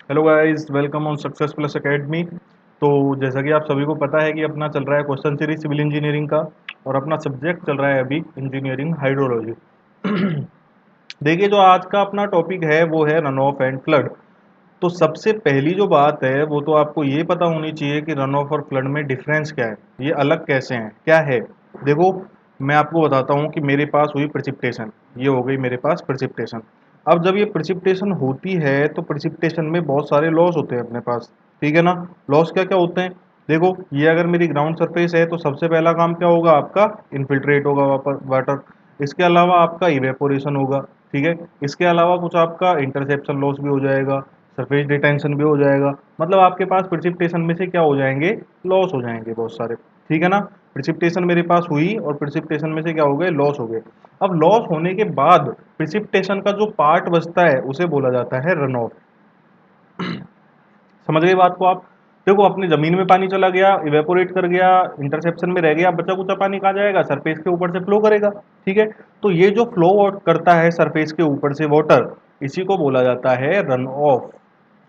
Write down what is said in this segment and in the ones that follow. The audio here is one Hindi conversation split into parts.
Hello guys, welcome on success plus academy. तो जैसा कि आप सभी को पता है कि अपना चल रहा है क्वेश्चन सीरीज सिविल इंजीनियरिंग का, और अपना सब्जेक्ट चल रहा है अभी इंजीनियरिंग हाइड्रोलॉजी। देखिए, जो आज का अपना टॉपिक है वो है रन ऑफ एंड फ्लड। तो सबसे पहली जो बात है वो तो आपको ये पता होनी चाहिए कि रन ऑफ और फ्लड में डिफरेंस क्या है, ये अलग कैसे हैं, क्या है। देखो, मैं आपको बताता हूँ कि मेरे पास हुई प्रेसिपिटेशन, ये हो गई मेरे पास प्रेसिपिटेशन। अब जब ये प्रेसिपिटेशन होती है तो प्रेसिपिटेशन में बहुत सारे लॉस होते हैं अपने पास, ठीक है ना। लॉस क्या क्या होते हैं? देखो, ये अगर मेरी ग्राउंड सरफेस है तो सबसे पहला काम क्या होगा आपका? इन्फिल्ट्रेट होगा वाटर। इसके अलावा आपका इवेपोरेशन होगा, ठीक है। इसके अलावा कुछ आपका इंटरसेप्शन लॉस भी हो जाएगा, सरफेस डिटेंशन भी हो जाएगा। मतलब आपके पास प्रेसिपिटेशन में से क्या हो जाएंगे? लॉस हो जाएंगे बहुत सारे, ठीक है ना। प्रेसिपिटेशन मेरे पास हुई और प्रेसिपिटेशन में से क्या हो गए? लॉस हो गए। अब लॉस होने के बाद प्रेसिपिटेशन का जो पार्ट बचता है उसे बोला जाता है रन ऑफ। समझ गए बात को आप? देखो, अपनी जमीन में पानी चला गया, इवेपोरेट कर गया, इंटरसेप्शन में रह गया, बचा कुचा पानी कहाँ जाएगा? सरफेस के ऊपर से फ्लो करेगा, ठीक है। तो ये जो फ्लो करता है सरफेस के ऊपर से वाटर, इसी को बोला जाता है रन ऑफ।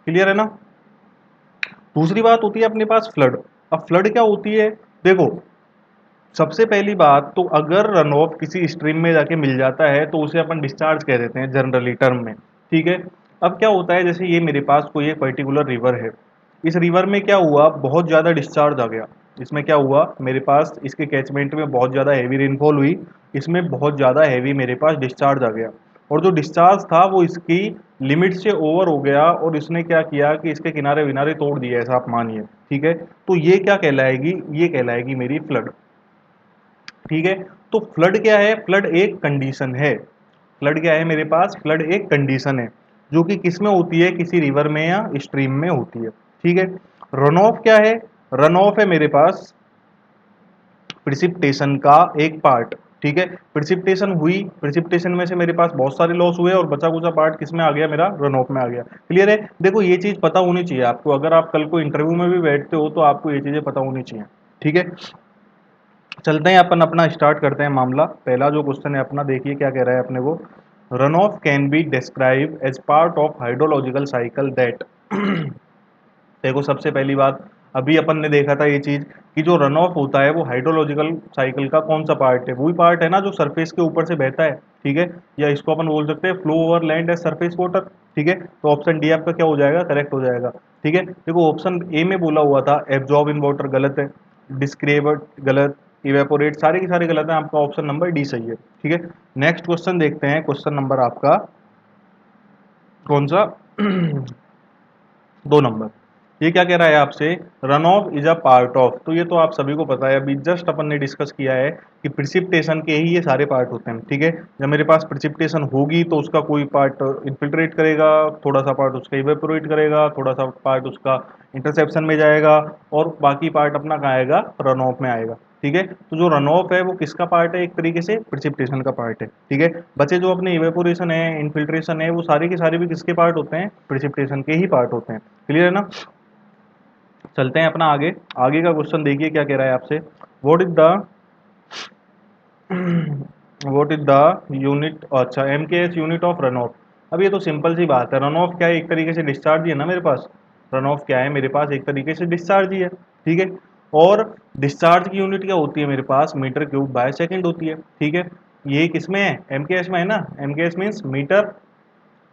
क्लियर है ना। दूसरी बात होती है अपने पास फ्लड। अब फ्लड क्या होती है? देखो, सबसे पहली बात तो अगर रन ऑफ किसी स्ट्रीम में जाके मिल जाता है तो उसे अपन डिस्चार्ज कह देते हैं जनरली टर्म में, ठीक है। अब क्या होता है, जैसे ये मेरे पास कोई एक पर्टिकुलर रिवर है, इस रिवर में क्या हुआ? बहुत ज़्यादा डिस्चार्ज आ गया। इसमें क्या हुआ मेरे पास? इसके कैचमेंट में बहुत ज़्यादा हैवी रेनफॉल हुई, इसमें बहुत ज़्यादा हैवी मेरे पास डिस्चार्ज आ गया, और जो डिस्चार्ज था वो इसकी लिमिट से ओवर हो गया, और इसने क्या किया कि इसके किनारे विनारे तोड़ दिए, ऐसा आप मानिए, ठीक है। तो ये क्या कहलाएगी? ये कहलाएगी मेरी फ्लड, ठीक है। तो फ्लड क्या है? फ्लड एक कंडीशन है। फ्लड क्या है मेरे पास? फ्लड एक कंडीशन है जो कि किस में होती है? किसी रिवर में या स्ट्रीम में होती है, ठीक है। रन ऑफ क्या है? रन ऑफ है मेरे पास प्रिसिपिटेशन का एक पार्ट, ठीक है। प्रिसिपिटेशन हुई, प्रिसिपिटेशन में से मेरे पास बहुत सारे लॉस हुए और बचा कुचा पार्ट किस में आ गया? मेरा रन ऑफ में आ गया। क्लियर है? देखो, ये चीज पता होनी चाहिए आपको, अगर आप कल को इंटरव्यू में भी बैठते हो तो आपको ये चीजें पता होनी चाहिए, ठीक है। चलते हैं अपन अपना स्टार्ट करते हैं मामला। पहला जो क्वेश्चन है अपना, देखिए क्या कह रहा है अपने को। Run off can be describe as part of hydrological cycle that. देखो, सबसे पहली बात, अभी अपन ने देखा था ये चीज कि जो रन ऑफ होता है वो हाइड्रोलॉजिकल साइकिल का कौन सा पार्ट है? वही पार्ट है ना जो सरफेस के ऊपर से बहता है, ठीक है। या इसको अपन बोल सकते हैं flow over land as surface water, ठीक है। तो ऑप्शन डी आपका क्या हो जाएगा? करेक्ट हो जाएगा, ठीक है। देखो, ऑप्शन ए में बोला हुआ था एब्जॉर्ब इन वाटर, गलत है। डिस्क्रेबट गलत, इवेपोरेट, सारे के सारे गलत है। आपका ऑप्शन नंबर डी सही है, ठीक है। नेक्स्ट क्वेश्चन देखते हैं, क्वेश्चन नंबर आपका कौन सा? 2 नंबर। ये क्या कह रहा है आपसे? Run of is a part of. तो ये तो आप सभी को पता है, अभी जस्ट अपन ने डिस्कस किया है कि प्रिसिपिटेशन के ही ये सारे पार्ट होते हैं, ठीक है। जब मेरे पास प्रिसिपिटेशन होगी तो उसका कोई पार्ट इन्फिल्ट्रेट करेगा, थोड़ा सा पार्ट उसका इवेपोरेट करेगा, थोड़ा सा पार्ट उसका इंटरसेप्शन में जाएगा, और बाकी पार्ट अपना कहाँ आएगा? रन ऑफ में आएगा, ठीक है। तो जो रन ऑफ है वो किसका पार्ट है? एक तरीके से प्रिसिपिटेशन का पार्ट है, ठीक है। बचे जो अपने इवेपोरेशन है, इन्फिल्ट्रेशन है, वो सारे के सारे भी किसके पार्ट होते हैं? प्रिसिपिटेशन के ही पार्ट होते हैं। क्लियर है ना। चलते हैं अपना आगे। आगे का क्वेश्चन देखिए क्या कह रहा है आपसे। What is the what is the unit, अच्छा, M K S unit of run off. अब ये तो सिंपल सी बात है, रन ऑफ क्या है? एक तरीके से डिस्चार्ज ही है ना मेरे पास। रन ऑफ क्या है मेरे पास? एक तरीके से डिस्चार्ज ही है, ठीक है। और डिस्चार्ज की यूनिट क्या होती है मेरे पास? मीटर क्यूब बाय सेकंड होती है, ठीक है। ये किस में है? एम के एस में है ना। M K S means metre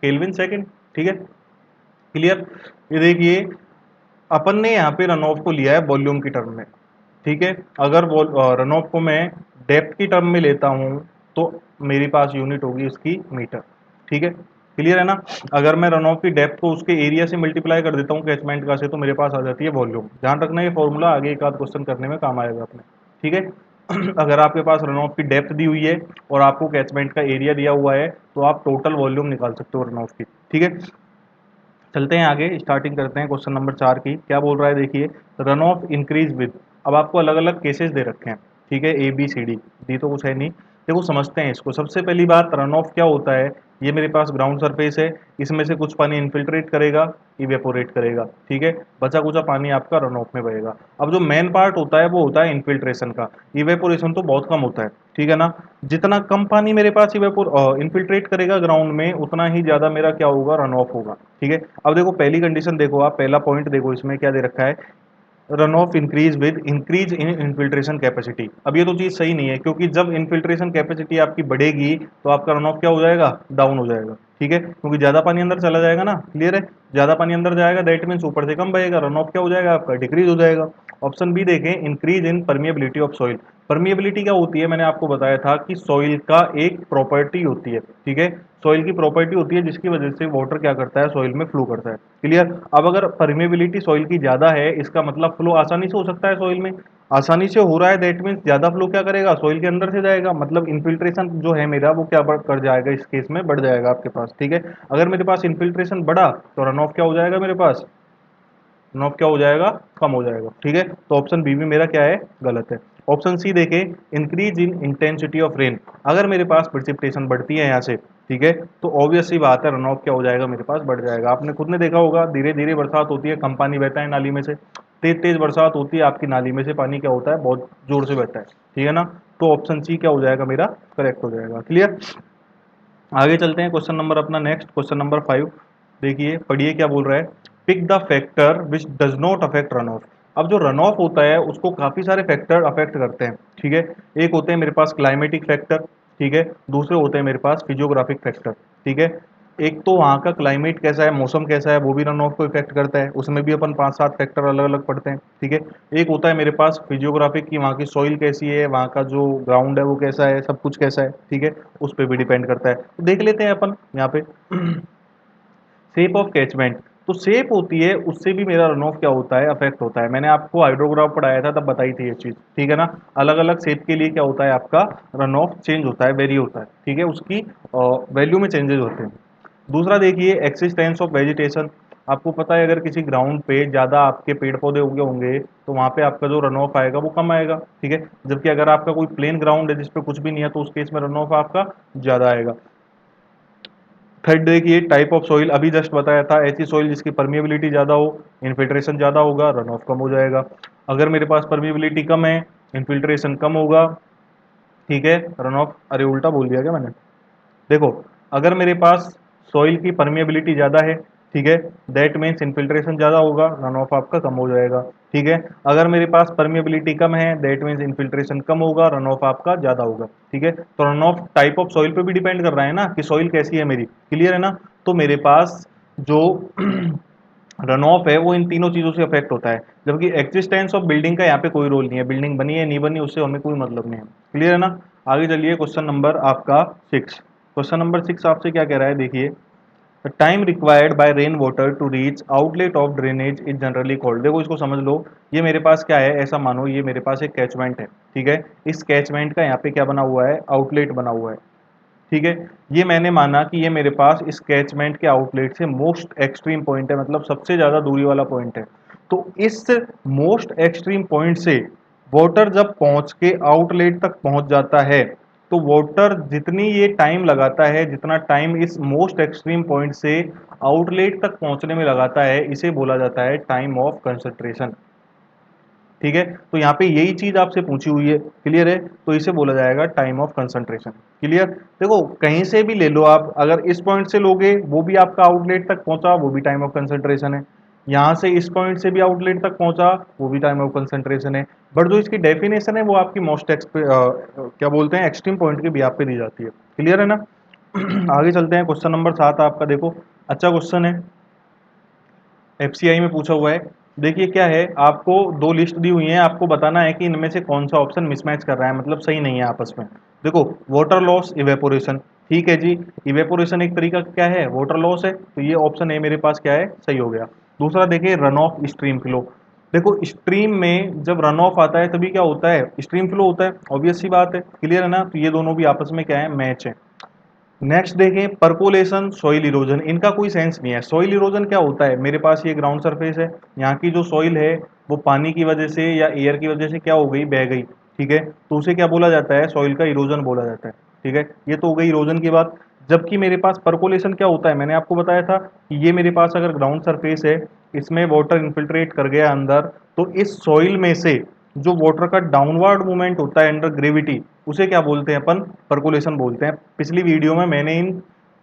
kelvin second, ठीक है। क्लियर। ये देखिए, अपन ने यहाँ पे रन ऑफ को लिया है वॉल्यूम की टर्म में, ठीक है। अगर रन ऑफ को मैं डेप्थ की टर्म में लेता हूँ तो मेरे पास यूनिट होगी उसकी मीटर, ठीक है। क्लियर है ना। अगर मैं रन ऑफ की डेप्थ को उसके एरिया से मल्टीप्लाई कर देता हूँ कैचमेंट का से, तो मेरे पास आ जाती है वॉल्यूम। ध्यान रखना, ये फॉर्मूला आगे एक आध क्वेश्चन करने में काम आएगा अपने, ठीक है। अगर आपके पास रन ऑफ की डेप्थ दी हुई है और आपको कैचमेंट का एरिया दिया हुआ है तो आप टोटल वॉल्यूम निकाल सकते हो रन ऑफ की, ठीक है। चलते हैं आगे, स्टार्टिंग करते हैं क्वेश्चन नंबर 4 की। क्या बोल रहा है देखिए, रन ऑफ इंक्रीज विद। अब आपको अलग अलग केसेस दे रखे हैं, ठीक है, A B C D, D तो कुछ है नहीं। देखो समझते हैं इसको। सबसे पहली बात, रन ऑफ क्या होता है? ये मेरे पास ग्राउंड सरफेस है, इसमें से कुछ पानी इन्फिल्ट्रेट करेगा, इवेपोरेट करेगा, ठीक है, बचा कुचा पानी आपका रन ऑफ में बहेगा। अब जो मेन पार्ट होता है वो होता है इन्फिल्ट्रेशन का। इवेपोरेशन तो बहुत कम होता है, ठीक है ना। जितना कम पानी मेरे पास इन्फिल्ट्रेट करेगा ग्राउंड में, उतना ही ज्यादा मेरा क्या होगा, रन ऑफ होगा, ठीक है। अब देखो पहली कंडीशन देखो, आप पहला पॉइंट देखो, इसमें क्या दे रखा है, run of increase with increase in infiltration capacity. अब ये तो चीज सही नहीं है, क्योंकि जब इन्फिल्ट्रेशन कैपेसिटी आपकी बढ़ेगी तो आपका रन ऑफ क्या हो जाएगा, डाउन हो जाएगा, ठीक है, क्योंकि ज्यादा पानी अंदर चला जाएगा ना, क्लियर है। ज्यादा पानी अंदर जाएगा, दैट मीन्स ऊपर से कम बहेगा, रन ऑफ क्या हो जाएगा आपका, डिक्रीज हो जाएगा। ऑप्शन बी देखें, increase in permeability of soil. Permeability क्या होती है, मैंने आपको बताया था कि सॉइल का एक प्रॉपर्टी होती है, ठीक है, सॉइल की प्रॉपर्टी होती है जिसकी वजह से वाटर क्या करता है, सॉइल में फ्लो करता है, क्लियर। अब अगर परमेबिलिटी सॉइल की ज्यादा है, इसका मतलब फ्लो आसानी से हो सकता है सॉइल में, आसानी से हो रहा है, दैट मीन्स ज्यादा फ्लो क्या करेगा, सॉइल के अंदर से जाएगा, मतलब इन्फिल्ट्रेशन जो है मेरा वो क्या कर जाएगा, इस केस में बढ़ जाएगा आपके पास, ठीक है। अगर मेरे पास इन्फिल्ट्रेशन बढ़ा तो रन ऑफ क्या हो जाएगा, मेरे पास रन ऑफ क्या हो जाएगा, कम हो जाएगा, ठीक है। तो ऑप्शन बी भी मेरा क्या है, गलत है। ऑप्शन सी देखें, increase in intensity of rain. अगर मेरे पास प्रिसिपिटेशन बढ़ती है यहाँ से, ठीक है, तो ऑब्वियस सी बात है, रन ऑफ क्या हो जाएगा, मेरे पास बढ़ जाएगा। आपने खुद ने देखा होगा, धीरे धीरे बरसात होती है, कम पानी बहता है नाली में से, तेज तेज बरसात होती है, आपकी नाली में से पानी क्या होता है, बहुत जोर से बहता है, ठीक है ना। तो ऑप्शन सी क्या हो जाएगा मेरा, करेक्ट हो जाएगा, क्लियर। आगे चलते हैं, क्वेश्चन नंबर अपना नेक्स्ट, क्वेश्चन नंबर 5। देखिए पढ़िए क्या बोल रहा है, pick the factor which does not affect run off. अब जो रन ऑफ होता है उसको काफी सारे फैक्टर अफेक्ट करते हैं, ठीक है। एक होते हैं मेरे पास क्लाइमेटिक फैक्टर, ठीक है, दूसरे होते हैं मेरे पास फिजियोग्राफिक फैक्टर, ठीक है। एक तो वहाँ का क्लाइमेट कैसा है, मौसम कैसा है, वो भी रन ऑफ को इफेक्ट करता है, उसमें भी अपन 5-7 फैक्टर अलग अलग पढ़ते हैं, ठीक है। एक होता है मेरे पास फिजियोग्राफिक की, वहाँ की सॉइल कैसी है, वहाँ का जो ग्राउंड है वो कैसा है, सब कुछ कैसा है, ठीक है, उस पर भी डिपेंड करता है। तो देख लेते हैं अपन यहाँ पे शेप ऑफ कैचमेंट। तो शेप होती है, उससे भी मेरा रन ऑफ क्या होता है, अफेक्ट होता है। मैंने आपको हाइड्रोग्राफ पढ़ाया था तब बताई थी ये चीज, ठीक है ना। अलग अलग शेप के लिए क्या होता है, आपका रन ऑफ चेंज होता है, वेरी होता है, ठीक है, उसकी वैल्यू में चेंजेस होते हैं। दूसरा देखिए, एक्सिस्टेंस ऑफ वेजिटेशन। आपको पता है अगर किसी ग्राउंड पे ज्यादा आपके पेड़ पौधे उगे होंगे तो वहां पे आपका जो रन ऑफ आएगा वो कम आएगा, ठीक है। जबकि अगर आपका कोई प्लेन ग्राउंड है जिसपे कुछ भी नहीं है तो उस केस में रन ऑफ आपका ज्यादा आएगा। थर्ड देखिए, टाइप ऑफ सॉइल, अभी जस्ट बताया था, ऐसी सॉइल जिसकी परमिएबिलिटी ज़्यादा हो, इन्फिल्ट्रेशन ज़्यादा होगा, रन ऑफ कम हो जाएगा। अगर मेरे पास परमिएबिलिटी कम है, इन्फिल्ट्रेशन कम होगा, ठीक है, रन ऑफ, अरे उल्टा बोल दिया क्या मैंने, देखो, अगर मेरे पास सॉइल की परमिएबिलिटी ज़्यादा है, ठीक है, दैट मीन्स इन्फिल्ट्रेशन ज़्यादा होगा, रन ऑफ आपका कम हो जाएगा, ठीक है। अगर मेरे पास परमिएबिलिटी कम है, दैट मीन्स इन्फिल्ट्रेशन कम होगा, रन ऑफ आपका ज़्यादा होगा, ठीक है। तो run of type of soil पे भी डिपेंड कर रहा है ना, कि सॉइल कैसी है मेरी, क्लियर है ना। तो मेरे पास जो रन ऑफ है वो इन तीनों चीज़ों से अफेक्ट होता है, जबकि एक्जिस्टेंस ऑफ बिल्डिंग का यहाँ पे कोई रोल नहीं है, बिल्डिंग बनी है नहीं बनी उससे हमें कोई मतलब नहीं है, क्लियर है ना। आगे चलिए, क्वेश्चन नंबर आपका 6। क्वेश्चन नंबर 6 आपसे क्या कह रहा है, देखिए, the time required by rain water to reach outlet of drainage is generally called. देखो इसको समझ लो, ये मेरे पास क्या है, ऐसा मानो ये मेरे पास एक कैचमेंट है, ठीक है, इस कैचमेंट का यहाँ पे क्या बना हुआ है, आउटलेट बना हुआ है, ठीक है। ये मैंने माना कि ये मेरे पास इस कैचमेंट के आउटलेट से मोस्ट एक्सट्रीम पॉइंट है, मतलब सबसे ज्यादा दूरी वाला पॉइंट है। तो इस मोस्ट एक्सट्रीम पॉइंट से वाटर जब पहुंच के आउटलेट तक पहुंच जाता है, तो वाटर जितनी ये टाइम लगाता है, जितना टाइम इस मोस्ट एक्सट्रीम पॉइंट से आउटलेट तक पहुंचने में लगाता है, इसे बोला जाता है टाइम ऑफ कंसंट्रेशन, ठीक है। तो यहाँ पे यही चीज आपसे पूछी हुई है, क्लियर है, तो इसे बोला जाएगा टाइम ऑफ कंसंट्रेशन, क्लियर। देखो कहीं से भी ले लो आप, अगर इस पॉइंट से लोगे वो भी आपका आउटलेट तक पहुंचा, वो भी टाइम ऑफ कंसंट्रेशन है। यहाँ से इस पॉइंट से भी आउटलेट तक पहुंचा, वो भी टाइम ऑफ कंसंट्रेशन है। बट जो इसकी डेफिनेशन है वो आपकी मोस्ट क्या बोलते हैं, एक्सट्रीम पॉइंट की भी आप पे दी जाती है, क्लियर है ना। आगे चलते हैं, क्वेश्चन नंबर 7 आपका देखो, अच्छा क्वेश्चन है, एफसीआई में पूछा हुआ है। देखिए क्या है, आपको दो लिस्ट दी हुई है, आपको बताना है कि इनमें से कौन सा ऑप्शन मिसमैच कर रहा है, मतलब सही नहीं है आपस में। देखो, वाटर लॉस, इवेपोरेशन, ठीक है जी, इवेपोरेशन एक तरीका क्या है, वाटर लॉस है, तो ये ऑप्शन ए मेरे पास क्या है, सही हो गया। दूसरा देखिए, रन ऑफ स्ट्रीम फ्लो। देखो स्ट्रीम में जब रन ऑफ आता है तभी क्या होता है, स्ट्रीम फ्लो होता है, ऑब्वियस सी बात है, क्लियर है ना। तो ये दोनों भी आपस में क्या है, मैच है। नेक्स्ट देखें, परकोलेशन, सॉइल इरोजन, इनका कोई सेंस नहीं है। सॉइल इरोजन क्या होता है, मेरे पास ये ग्राउंड सरफेस है, यहाँ की जो सॉइल है वो पानी की वजह से या एयर की वजह से क्या हो गई, बह गई, ठीक है, तो उसे क्या बोला जाता है, सॉइल का इरोजन बोला जाता है। ठीक है, ये तो हो गई इरोजन की बात। जबकि मेरे पास परकोलेशन क्या होता है, मैंने आपको बताया था कि ये मेरे पास अगर ग्राउंड सरफेस है, इसमें वाटर इन्फिल्ट्रेट कर गया अंदर, तो इस सॉइल में से जो वाटर का डाउनवर्ड मूवमेंट होता है अंडर ग्रेविटी, उसे क्या बोलते हैं अपन, परकोलेशन बोलते हैं। पिछली वीडियो में मैंने इन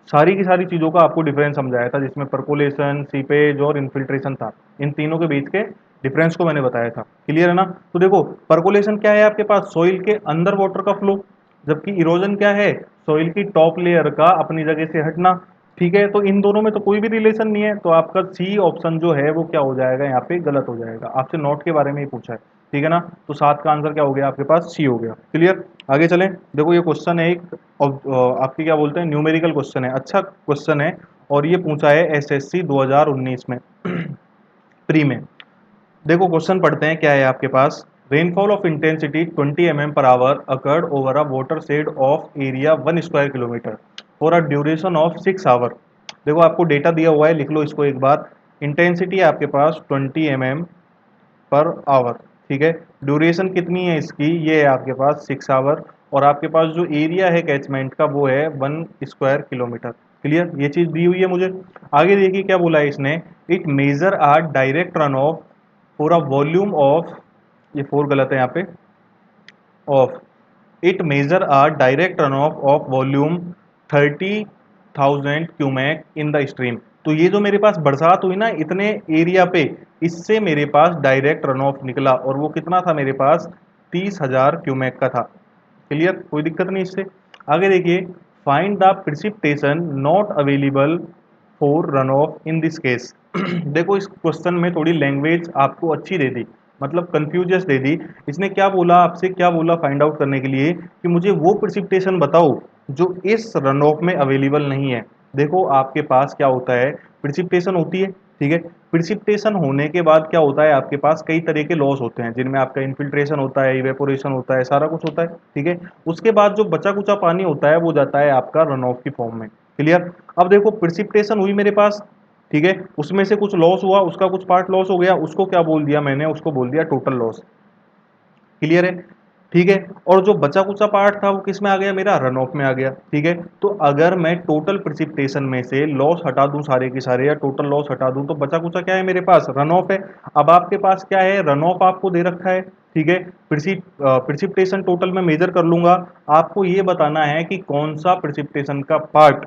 सारी की सारी चीज़ों का आपको डिफरेंस समझाया था, जिसमें परकोलेशन, सीपेज और इन्फिल्ट्रेशन था। इन तीनों के बीच के डिफरेंस को मैंने बताया था। क्लियर है ना? तो देखो, परकोलेशन क्या है आपके पास, सॉइल के अंदर वाटर का फ्लो, जबकि इरोजन क्या है, सॉइल की टॉप लेयर का अपनी जगह से हटना। ठीक है, तो इन दोनों में तो कोई भी रिलेशन नहीं है, तो आपका सी ऑप्शन जो है वो क्या हो जाएगा, यहाँ पे गलत हो जाएगा। आपसे नोट के बारे में ही पूछा है, ठीक है ना? तो 7 का आंसर क्या हो गया आपके पास, सी हो गया। क्लियर? आगे चलें। देखो, ये क्वेश्चन है एक आपकी क्या बोलते हैं, न्यूमेरिकल क्वेश्चन है, अच्छा क्वेश्चन है, और ये पूछा है एसएससी 2019 में प्री में। देखो, क्वेश्चन पढ़ते हैं, क्या है आपके पास, रेनफॉल ऑफ इंटेंसिटी 20 पर hour occurred over a watershed of area 1 square kilometre for a duration of 6 hour. देखो, आपको डेटा दिया हुआ है, लिख लो इसको एक बार। इंटेंसिटी है आपके पास 20 पर आवर, ठीक है। ड्यूरेशन कितनी है इसकी, ये है आपके पास 6 आवर, और आपके पास जो एरिया है कैचमेंट का वो है 1 स्क्वायर किलोमीटर। क्लियर? ये चीज़ दी हुई है मुझे। आगे देखिए क्या बोला है इसने, it measure are direct run off for a volume of, ये फोर गलत है यहाँ पे, of, it measure a direct run off volume 30,000 cumec in the stream. तो ये जो मेरे पास बरसात हुई ना इतने एरिया पे, इससे मेरे पास डायरेक्ट रन ऑफ निकला, और वो कितना था मेरे पास, 30,000 क्यूमेक का था। क्लियर? कोई दिक्कत नहीं इससे। आगे देखिए, find the precipitation not available for run of in this case. देखो, इस क्वेश्चन में थोड़ी लैंग्वेज आपको अच्छी दे दी, मतलब कंफ्यूजस दे दी। इसने क्या बोला आपसे, क्या बोला फाइंड आउट करने के लिए, कि मुझे वो प्रिसिपिटेशन बताओ जो इस रन ऑफ में अवेलेबल नहीं है। देखो, आपके पास क्या होता है, प्रिसिपिटेशन होती है, ठीक है। प्रिसिपिटेशन होने के बाद क्या होता है, आपके पास कई तरह के लॉस होते हैं, जिनमें आपका इन्फिल्ट्रेशन होता है, इवेपोरेशन होता है, सारा कुछ होता है, ठीक है। उसके बाद जो बचा कुचा पानी होता है वो जाता है आपका रन ऑफ की फॉर्म में। क्लियर? अब देखो, प्रिसिपिटेशन हुई मेरे पास, ठीक है, उसमें से कुछ लॉस हुआ, उसका कुछ पार्ट लॉस हो गया, उसको क्या बोल दिया मैंने, उसको बोल दिया टोटल लॉस। क्लियर है? ठीक है। और जो बचा कुचा पार्ट था वो किस में आ गया, मेरा रन ऑफ में आ गया। ठीक है, तो अगर मैं टोटल प्रिसिपिटेशन में से लॉस हटा दूं सारे के सारे, या टोटल लॉस हटा दूं, तो बचा कुचा क्या है मेरे पास, रन ऑफ है। अब आपके पास क्या है, रन ऑफ आपको दे रखा है, ठीक है। प्रिसिपिटेशन टोटल में मेजर कर लूंगा। आपको ये बताना है कि कौन सा प्रिसिपिटेशन का पार्ट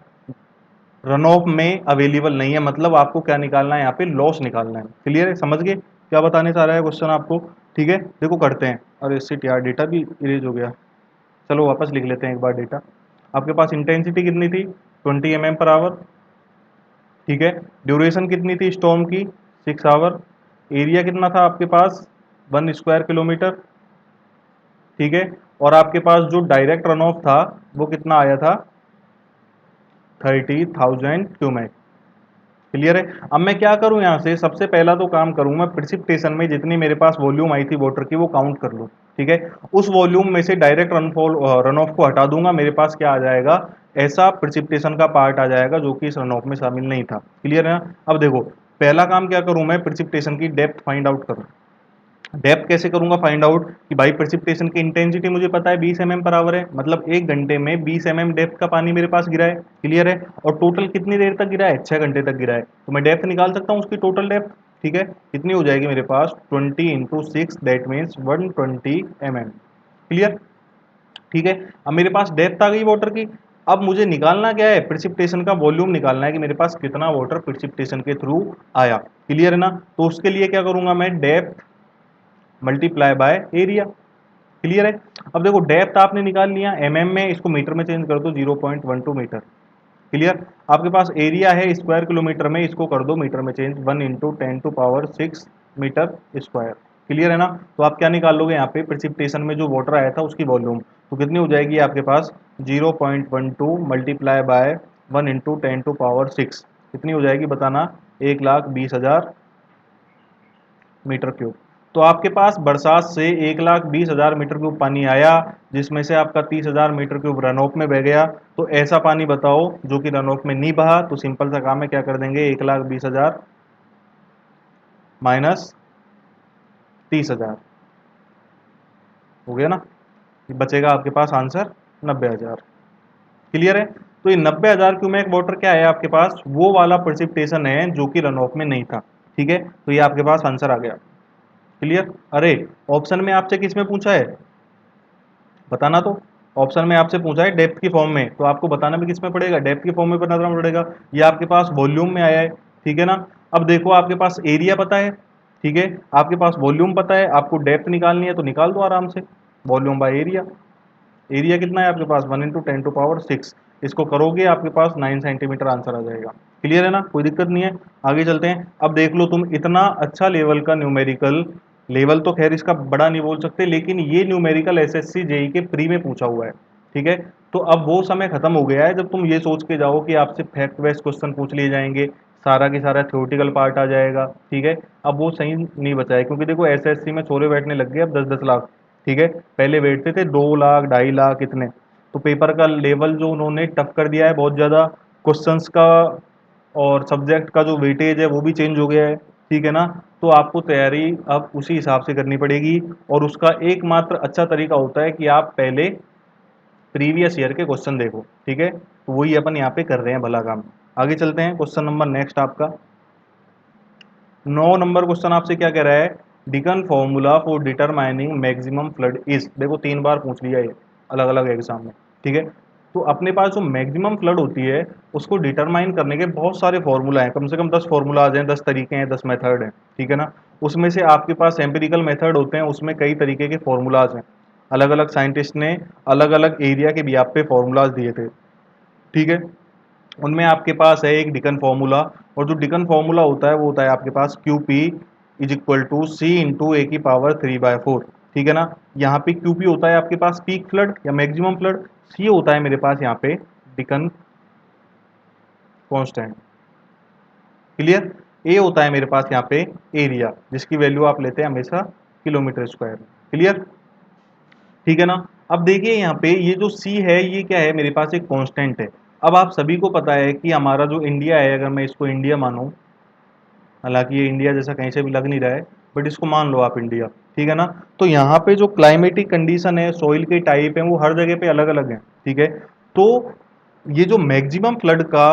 रन ऑफ में अवेलेबल नहीं है, मतलब आपको क्या निकालना है, यहाँ पे लॉस निकालना है। क्लियर है? समझ गए क्या बताने चाह रहा है क्वेश्चन आपको? ठीक है, देखो करते हैं। अरे शिट यार, डेटा भी इरेज हो गया। चलो वापस लिख लेते हैं एक बार डेटा। आपके पास इंटेंसिटी कितनी थी, 20 पर आवर, ठीक है। ड्यूरेशन कितनी थी स्टॉर्म की, 6 आवर। एरिया कितना था आपके पास, 1 स्क्वायर किलोमीटर, ठीक है। और आपके पास जो डायरेक्ट रन ऑफ था वो कितना आया था, 30,000 क्यूमेक। क्लियर है? अब मैं क्या करूं, यहां से सबसे पहला तो काम करूं, मैं प्रिसिपिटेशन में जितनी मेरे पास वॉल्यूम आई थी वाटर की वो काउंट कर लूं, ठीक है। उस वॉल्यूम में से डायरेक्ट रन ऑफ को हटा दूंगा, मेरे पास क्या आ जाएगा, ऐसा प्रिसिपिटेशन का पार्ट आ जाएगा जो कि इस रन ऑफ में शामिल नहीं था। क्लियर है ना? अब देखो, पहला काम क्या करूं, मैं प्रिसिपिटेशन की डेप्थ फाइंड आउट करूं। डेप्थ कैसे करूंगा फाइंड आउट, कि भाई प्रेसिपिटेशन की इंटेंसिटी मुझे पता है 20 पर आवर है, मतलब 1 घंटे में 20 डेप्थ का पानी मेरे पास गिरा है। क्लियर है? और टोटल कितनी देर तक गिरा है, 6 घंटे तक गिरा है, तो मैं डेप्थ निकाल सकता हूँ उसकी टोटल डेप्थ। ठीक है, कितनी हो जाएगी मेरे पास, 20 × 6, दैट मीन्स 120 क्लियर? ठीक है, अब मेरे पास डेप्थ आ गई वाटर की। अब मुझे निकालना क्या है, प्रिसिपिटेशन का वॉल्यूम निकालना है, कि मेरे पास कितना वाटर प्रिसिपिटेशन के थ्रू आया। क्लियर है ना? तो उसके लिए क्या करूंगा मैं, depth multiply by area. Clear है? अब देखो, डेप्थ आपने निकाल लिया एमएम में, इसको मीटर में चेंज कर दो, 0.12 मीटर। क्लियर? आपके पास एरिया है स्क्वायर किलोमीटर में, इसको कर दो मीटर में चेंज, 1 × 10⁻6 मीटर स्क्वायर। क्लियर है ना? तो आप क्या निकाल लोगे यहाँ पे, प्रेसिपिटेशन में जो वाटर आया था उसकी वॉल्यूम, तो कितनी हो जाएगी आपके पास, 0.12 मल्टीप्लाई बाय 1 × 10⁻6, कितनी हो जाएगी बताना, 1,20,000 मीटर क्यूब। तो आपके पास बरसात से 1,20,000 मीटर क्यूब पानी आया, जिसमें से आपका 30,000 मीटर क्यूब रन ऑफ में बह गया। तो ऐसा पानी बताओ जो कि रन ऑफ में नहीं बहा, तो सिंपल सा काम है, क्या कर देंगे, 1,20,000 माइनस 30,000, हो गया ना? बचेगा आपके पास आंसर 90,000। क्लियर है? तो ये 90,000 क्यूमेक वाटर क्या है आपके पास, वो वाला प्रेसिपिटेशन है जो कि रन ऑफ में नहीं था। ठीक है, तो ये आपके पास आंसर आ गया। क्लियर? अरे ऑप्शन में आपसे किस में पूछा है, बताना तो। ऑप्शन में आपसे पूछा है डेप्थ की फॉर्म में, तो आपको बताना भी किस में पड़ेगा, डेप्थ की फॉर्म में बताना पड़ेगा। ये आपके पास वॉल्यूम में आया है, ठीक है ना। अब देखो आपके पास एरिया पता है, ठीक है, आपके पास वॉल्यूम पता है, आपको डेप्थ निकालनी है तो निकाल दो आराम से, वॉल्यूम बाय एरिया। एरिया कितना है आपके पास, 1 × 10⁶। इसको करोगे आपके पास 9 सेंटीमीटर आंसर आ जाएगा। क्लियर है ना, कोई दिक्कत नहीं है। आगे चलते हैं। अब देख लो तुम, इतना अच्छा लेवल का न्यूमेरिकल, लेवल तो खैर इसका बड़ा नहीं बोल सकते, लेकिन ये न्यूमेरिकल एसएससी जेई के प्री में पूछा हुआ है। ठीक है, तो अब वो समय खत्म हो गया है जब तुम ये सोच के जाओ कि आपसे फैक्ट बेस्ड क्वेश्चन पूछ लिए जाएंगे, सारा की सारा थ्योरेटिकल पार्ट आ जाएगा। ठीक है, अब वो सही नहीं बचा है, क्योंकि देखो एसएससी में छोरे बैठने लग गए अब 10-10 लाख। ठीक है, पहले बैठते थे 2 लाख 2.5 लाख इतने। तो पेपर का लेवल जो उन्होंने टफ कर दिया है बहुत ज़्यादा, क्वेश्चंस का और सब्जेक्ट का जो वेटेज है वो भी चेंज हो गया है। ठीक है ना, तो आपको तैयारी अब उसी हिसाब से करनी पड़ेगी, और उसका एकमात्र अच्छा तरीका होता है कि आप पहले प्रीवियस ईयर के क्वेश्चन देखो। ठीक है, तो वही अपन यहाँ पे कर रहे हैं भला काम। आगे चलते हैं, क्वेश्चन नंबर नेक्स्ट आपका 9 नंबर क्वेश्चन आपसे क्या कह रहा है, deacon formula for determining maximum flood is. देखो 3 बार पूछ लिया ये अलग अलग एग्जाम में। ठीक है, तो अपने पास जो मैक्सिमम फ्लड होती है उसको डिटरमाइन करने के बहुत सारे फॉर्मूला हैं, कम से कम 10 फॉर्मूलाज हैं, 10 तरीके हैं, 10 मेथड हैं। ठीक है ना, उसमें से आपके पास एम्पिरिकल मेथड होते हैं, उसमें कई तरीके के फॉर्मूलाज हैं, अलग अलग साइंटिस्ट ने अलग अलग एरिया के भी आप पे फॉर्मूलाज दिए थे। ठीक है, उनमें आपके पास है एक डिकन फार्मूला, और जो डिकन फार्मूला होता है वो होता है आपके पास Q P is equal to C into A की पावर 3/4। ठीक है ना, यहाँ पे क्यू पी होता है आपके पास पीक फ्लड या मैक्सिमम फ्लड, सी होता है मेरे पास यहाँ पे डिकन कांस्टेंट। क्लियर? ए होता है मेरे पास यहाँ पे एरिया, जिसकी वैल्यू आप लेते हैं हमेशा किलोमीटर स्क्वायर। क्लियर? ठीक है ना। अब देखिए यहाँ पे ये जो सी है ये क्या है, मेरे पास एक कांस्टेंट है। अब आप सभी को पता है कि हमारा जो इंडिया है, अगर मैं इसको इंडिया मानूं, हालांकि ये इंडिया जैसा कहीं से भी लग नहीं रहा है, बट इसको मान लो आप इंडिया। ठीक है ना, तो यहाँ पे जो क्लाइमेटिक कंडीशन है, सॉइल के टाइप है, वो हर जगह पे अलग अलग है। ठीक है, तो ये जो मैक्सिमम फ्लड का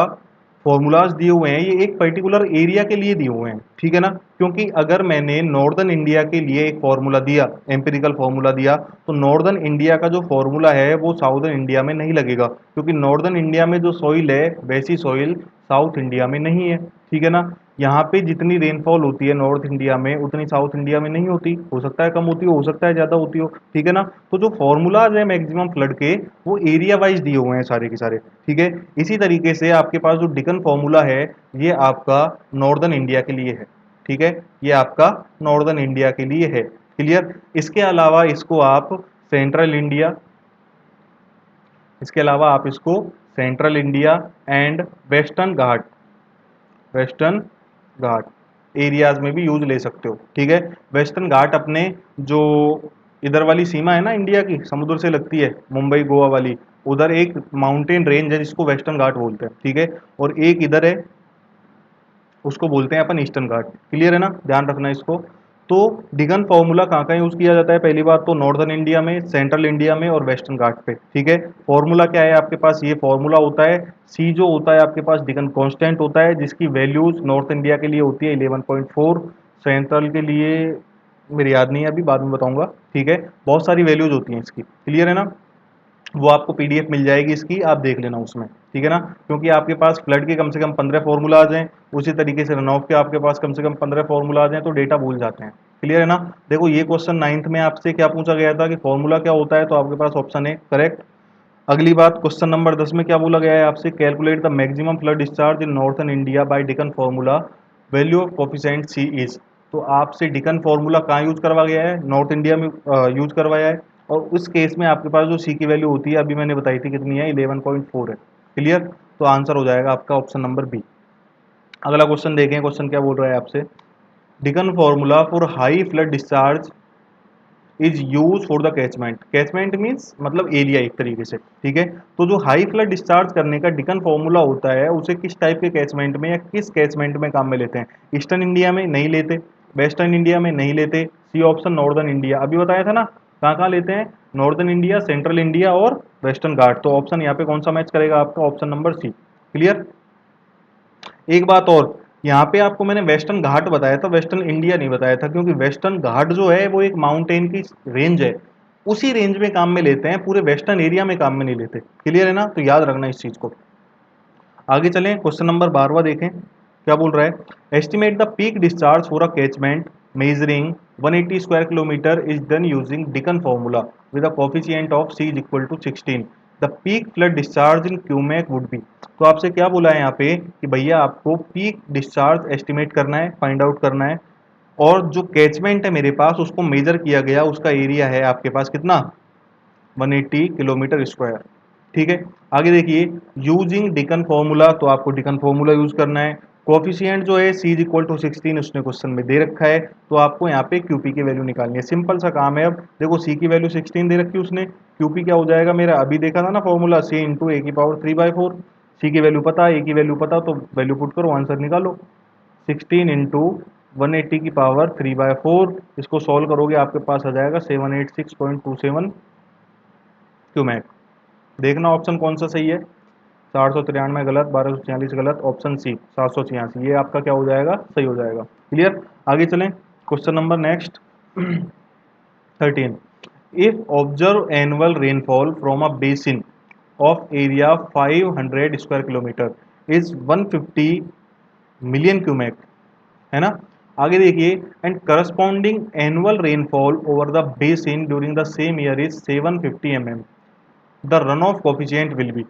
फॉर्मूलाज दिए हुए हैं ये एक पर्टिकुलर एरिया के लिए दिए हुए हैं। ठीक है ना, क्योंकि अगर मैंने नॉर्दर्न इंडिया के लिए एक फॉर्मूला दिया, एम्पिरिकल फॉर्मूला दिया, तो नॉर्दर्न इंडिया का जो फॉर्मूला है वो साउदर्न इंडिया में नहीं लगेगा, क्योंकि नॉर्दर्न इंडिया में जो सॉइल है वैसी सॉइल साउथ इंडिया में नहीं है। ठीक है ना, यहाँ पे जितनी रेनफॉल होती है नॉर्थ इंडिया में उतनी साउथ इंडिया में नहीं होती, हो सकता है कम होती हो सकता है ज़्यादा होती हो। ठीक है ना, तो जो फॉर्मूलाज है मैक्सिमम फ्लड के वो एरिया वाइज दिए हुए हैं सारे के सारे। ठीक है, इसी तरीके से आपके पास जो डिकन फॉर्मूला है ये आपका नॉर्दर्न इंडिया के लिए है। ठीक है, ये आपका नॉर्दर्न इंडिया के लिए है। क्लियर? इसके अलावा इसको आप सेंट्रल इंडिया, इसके अलावा आप इसको central India and western Ghat, western Ghat areas में भी यूज ले सकते हो। ठीक है, वेस्टर्न घाट अपने जो इधर वाली सीमा है ना इंडिया की, समुद्र से लगती है मुंबई गोवा वाली, उधर एक माउंटेन रेंज है जिसको वेस्टर्न घाट बोलते हैं। ठीक है, और एक इधर है उसको बोलते हैं अपन ईस्टर्न घाट। क्लियर है ना, ध्यान रखना इसको। तो डिगन फॉर्मूला कहाँ कहाँ यूज किया जाता है, पहली बात तो नॉर्दर्न इंडिया में, सेंट्रल इंडिया में और वेस्टर्न घाट पे। ठीक है, फॉर्मूला क्या है आपके पास, ये फॉर्मूला होता है सी, जो होता है आपके पास डिगन कांस्टेंट होता है, जिसकी वैल्यूज नॉर्थ इंडिया के लिए होती है 11.4, सेंट्रल के लिए मेरी याद नहीं है अभी, बाद में बताऊंगा। ठीक है, बहुत सारी वैल्यूज होती हैं इसकी। क्लियर है ना, वो आपको पीडीएफ मिल जाएगी इसकी, आप देख लेना उसमें। ठीक है ना, क्योंकि आपके पास फ्लड के कम से कम 15 फॉर्मूलाज हैं, उसी तरीके से रन ऑफ के आपके पास कम से कम 15 फॉर्मूलाज हैं, तो डेटा भूल जाते हैं। क्लियर है ना। देखो ये क्वेश्चन 9th में आपसे क्या पूछा गया था कि फॉर्मूला क्या होता है, तो आपके पास ऑप्शन है करेक्ट। अगली बात, क्वेश्चन नंबर 10 में क्या बोला गया है आपसे, calculate the maximum flood discharge in northern India by Dickens formula, value of coefficient C is. तो आपसे डिकन फॉर्मूला कहाँ यूज करवा गया है, नॉर्थ इंडिया में यूज करवाया है, और उस केस में आपके पास जो सी की वैल्यू होती है अभी मैंने बताई थी कितनी है, 11.4 है। क्लियर? तो आंसर हो जाएगा आपका ऑप्शन नंबर बी। अगला क्वेश्चन देखें, क्वेश्चन क्या बोल रहा है आपसे, deacon formula for high flood discharge is use for the catchment. Catchment means मतलब एरिया एक तरीके से। ठीक है, तो जो हाई फ्लड डिस्चार्ज करने का डिकन फॉर्मूला होता है उसे किस टाइप के कैचमेंट में या किस कैचमेंट में काम में लेते हैं, ईस्टर्न इंडिया में नहीं लेते, वेस्टर्न इंडिया में नहीं लेते, सी ऑप्शन नॉर्दर्न इंडिया, अभी बताया था ना कहाँ कहाँ लेते हैं, नॉर्दर्न इंडिया, सेंट्रल इंडिया और वेस्टर्न घाट। तो ऑप्शन यहाँ पे कौन सा मैच करेगा आपका, ऑप्शन नंबर सी। क्लियर। एक बात और, यहाँ पे आपको मैंने वेस्टर्न घाट बताया था, वेस्टर्न इंडिया नहीं बताया था, क्योंकि वेस्टर्न घाट जो है वो एक माउंटेन की रेंज है, उसी रेंज में काम में लेते हैं, पूरे वेस्टर्न एरिया में काम में नहीं लेते। क्लियर है ना, तो याद रखना इस चीज को। आगे चलें, क्वेश्चन नंबर 12वां देखें क्या बोल रहा है। Estimate the peak discharge for a catchment measuring 180 square kilometre is done using Dickens formula with a coefficient of C is equal to 16। The peak flood discharge in cumec would be. तो आपसे क्या बोला है यहाँ पे कि भैया आपको पीक डिस्चार्ज एस्टिमेट करना है, फाइंड आउट करना है, और जो कैचमेंट है मेरे पास उसको मेजर किया गया, उसका एरिया है आपके पास कितना, 180 किलोमीटर स्क्वायर। ठीक है। आगे देखिए, यूजिंग डिकन फॉर्मूला, तो आपको डिकन फॉर्मूला यूज करना है। कोफिशिएंट जो है सी इज इक्वल टू 16 उसने क्वेश्चन में दे रखा है, तो आपको यहाँ पे क्यूपी की वैल्यू निकालनी है। सिंपल सा काम है। अब देखो सी की वैल्यू 16 दे रखी है उसने, क्यूपी क्या हो जाएगा मेरा, अभी देखा था ना फॉर्मूला, सी इंटू ए की पावर 3/4। सी की वैल्यू पता, ए की वैल्यू पता, तो वैल्यू पुट करो, आंसर निकालो। 16 इंटू 180 की पावर 3/4, इसको सॉल्व करोगे आपके पास आ जाएगा 786.27 क्यूमैक। देखना ऑप्शन कौन सा सही है। 493 गलत, 1246 गलत, ऑप्शन सी 786, ये आपका क्या हो जाएगा, सही हो जाएगा। क्लियर। आगे चलें, question number next 13। If observe annual rainfall from a basin of area 500 square kilometre is 150 million cumec, है ना। आगे देखिए, and corresponding annual rainfall over the basin during the same year is 750 mm, the run of coefficient will be.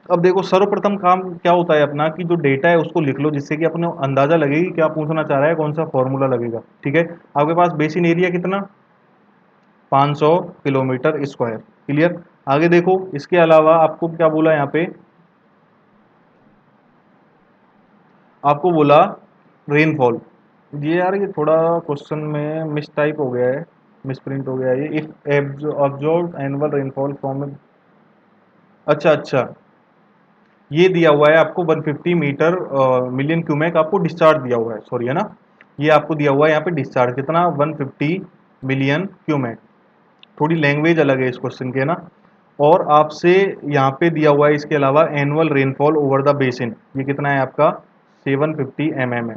अब देखो सर्वप्रथम काम क्या होता है अपना, कि जो डेटा है उसको लिख लो, जिससे कि अपने अंदाजा लगे कि क्या पूछना चाह रहा है, कौन सा फॉर्मूला लगेगा। ठीक है। आपके पास बेसिन एरिया कितना, 500 किलोमीटर स्क्वायर। क्लियर। आगे देखो, इसके अलावा आपको क्या बोला यहाँ पे, आपको बोला रेनफॉल। ये यार ये थोड़ा क्वेश्चन में मिस टाइप हो गया है, मिस प्रिंट हो गया है ये। If observe annual rainfall from, अच्छा अच्छा, ये दिया हुआ है आपको 150 मीटर मिलियन क्यूमेक आपको डिस्चार्ज दिया हुआ है, सॉरी, है ना। ये आपको दिया हुआ है यहाँ पे डिस्चार्ज कितना, 150 मिलियन क्यूमेक। थोड़ी लैंग्वेज अलग है इस क्वेश्चन के ना। और आपसे यहाँ पे दिया हुआ है इसके अलावा annual rainfall over the basin, ये कितना है आपका, 750 mm है।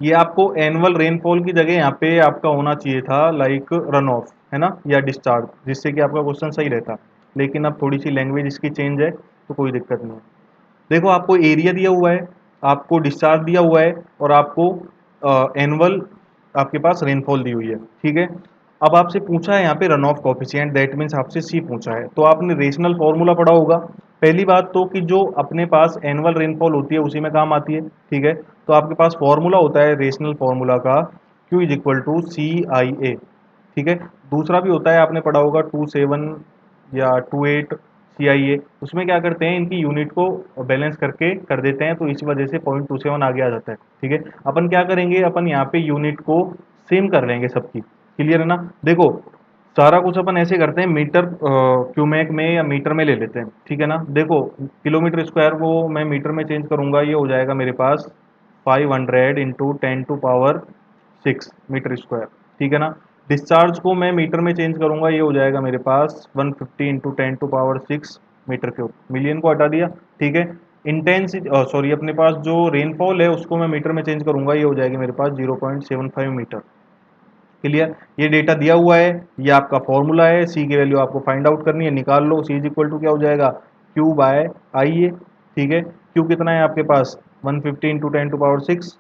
ये आपको एनुअल रेनफॉल की जगह यहाँ पे आपका होना चाहिए था लाइक रन ऑफ, है ना, या डिस्चार्ज, जिससे कि आपका क्वेश्चन सही रहता। लेकिन अब थोड़ी सी लैंग्वेज इसकी चेंज है, तो कोई दिक्कत नहीं है। देखो आपको एरिया दिया हुआ है, आपको डिस्चार्ज दिया हुआ है, और आपको एनुअल आपके पास रेनफॉल दी हुई है। ठीक है। अब आपसे पूछा है यहाँ पे run of coefficient, that means आपसे सी पूछा है, तो आपने रेशनल फॉर्मूला पढ़ा होगा। पहली बात तो कि जो अपने पास एनुअल रेनफॉल होती है उसी में काम आती है। ठीक है। तो आपके पास फॉर्मूला होता है रेशनल फॉर्मूला का, Q is equal to CIA। ठीक है। दूसरा भी होता है, आपने पढ़ा होगा 27 या 28 CIA, उसमें क्या करते हैं, इनकी यूनिट को बैलेंस करके कर देते हैं, तो इसी वजह से 0.27 आगे आ जाता है। ठीक है। अपन क्या करेंगे, अपन यहाँ पे यूनिट को सेम कर लेंगे सबकी। क्लियर है ना। देखो सारा कुछ अपन ऐसे करते हैं, मीटर क्यूमेक में या मीटर में ले लेते हैं। ठीक है ना। देखो किलोमीटर स्क्वायर को मैं मीटर में चेंज करूंगा, ये हो जाएगा मेरे पास 500 इंटू 10⁻6 मीटर स्क्वायर। ठीक है ना। डिस्चार्ज को मैं मीटर में चेंज करूंगा, ये हो जाएगा मेरे पास 150 इंटू 10⁻6 मीटर क्यूब। मिलियन को हटा दिया। ठीक है। इंटेंसिटी, सॉरी, अपने पास जो रेनफॉल है उसको मैं मीटर में चेंज करूंगा, ये हो जाएगी मेरे पास 0.75 मीटर। क्लियर। ये डेटा दिया हुआ है, ये आपका फॉर्मूला है, सी की वैल्यू आपको फाइंड आउट करनी है, निकाल लो। सी इज इक्वल टू क्या हो जाएगा, क्यू बाय आई ए। ठीक है। क्यू कितना है आपके पास, 150 इंटू 10⁻6।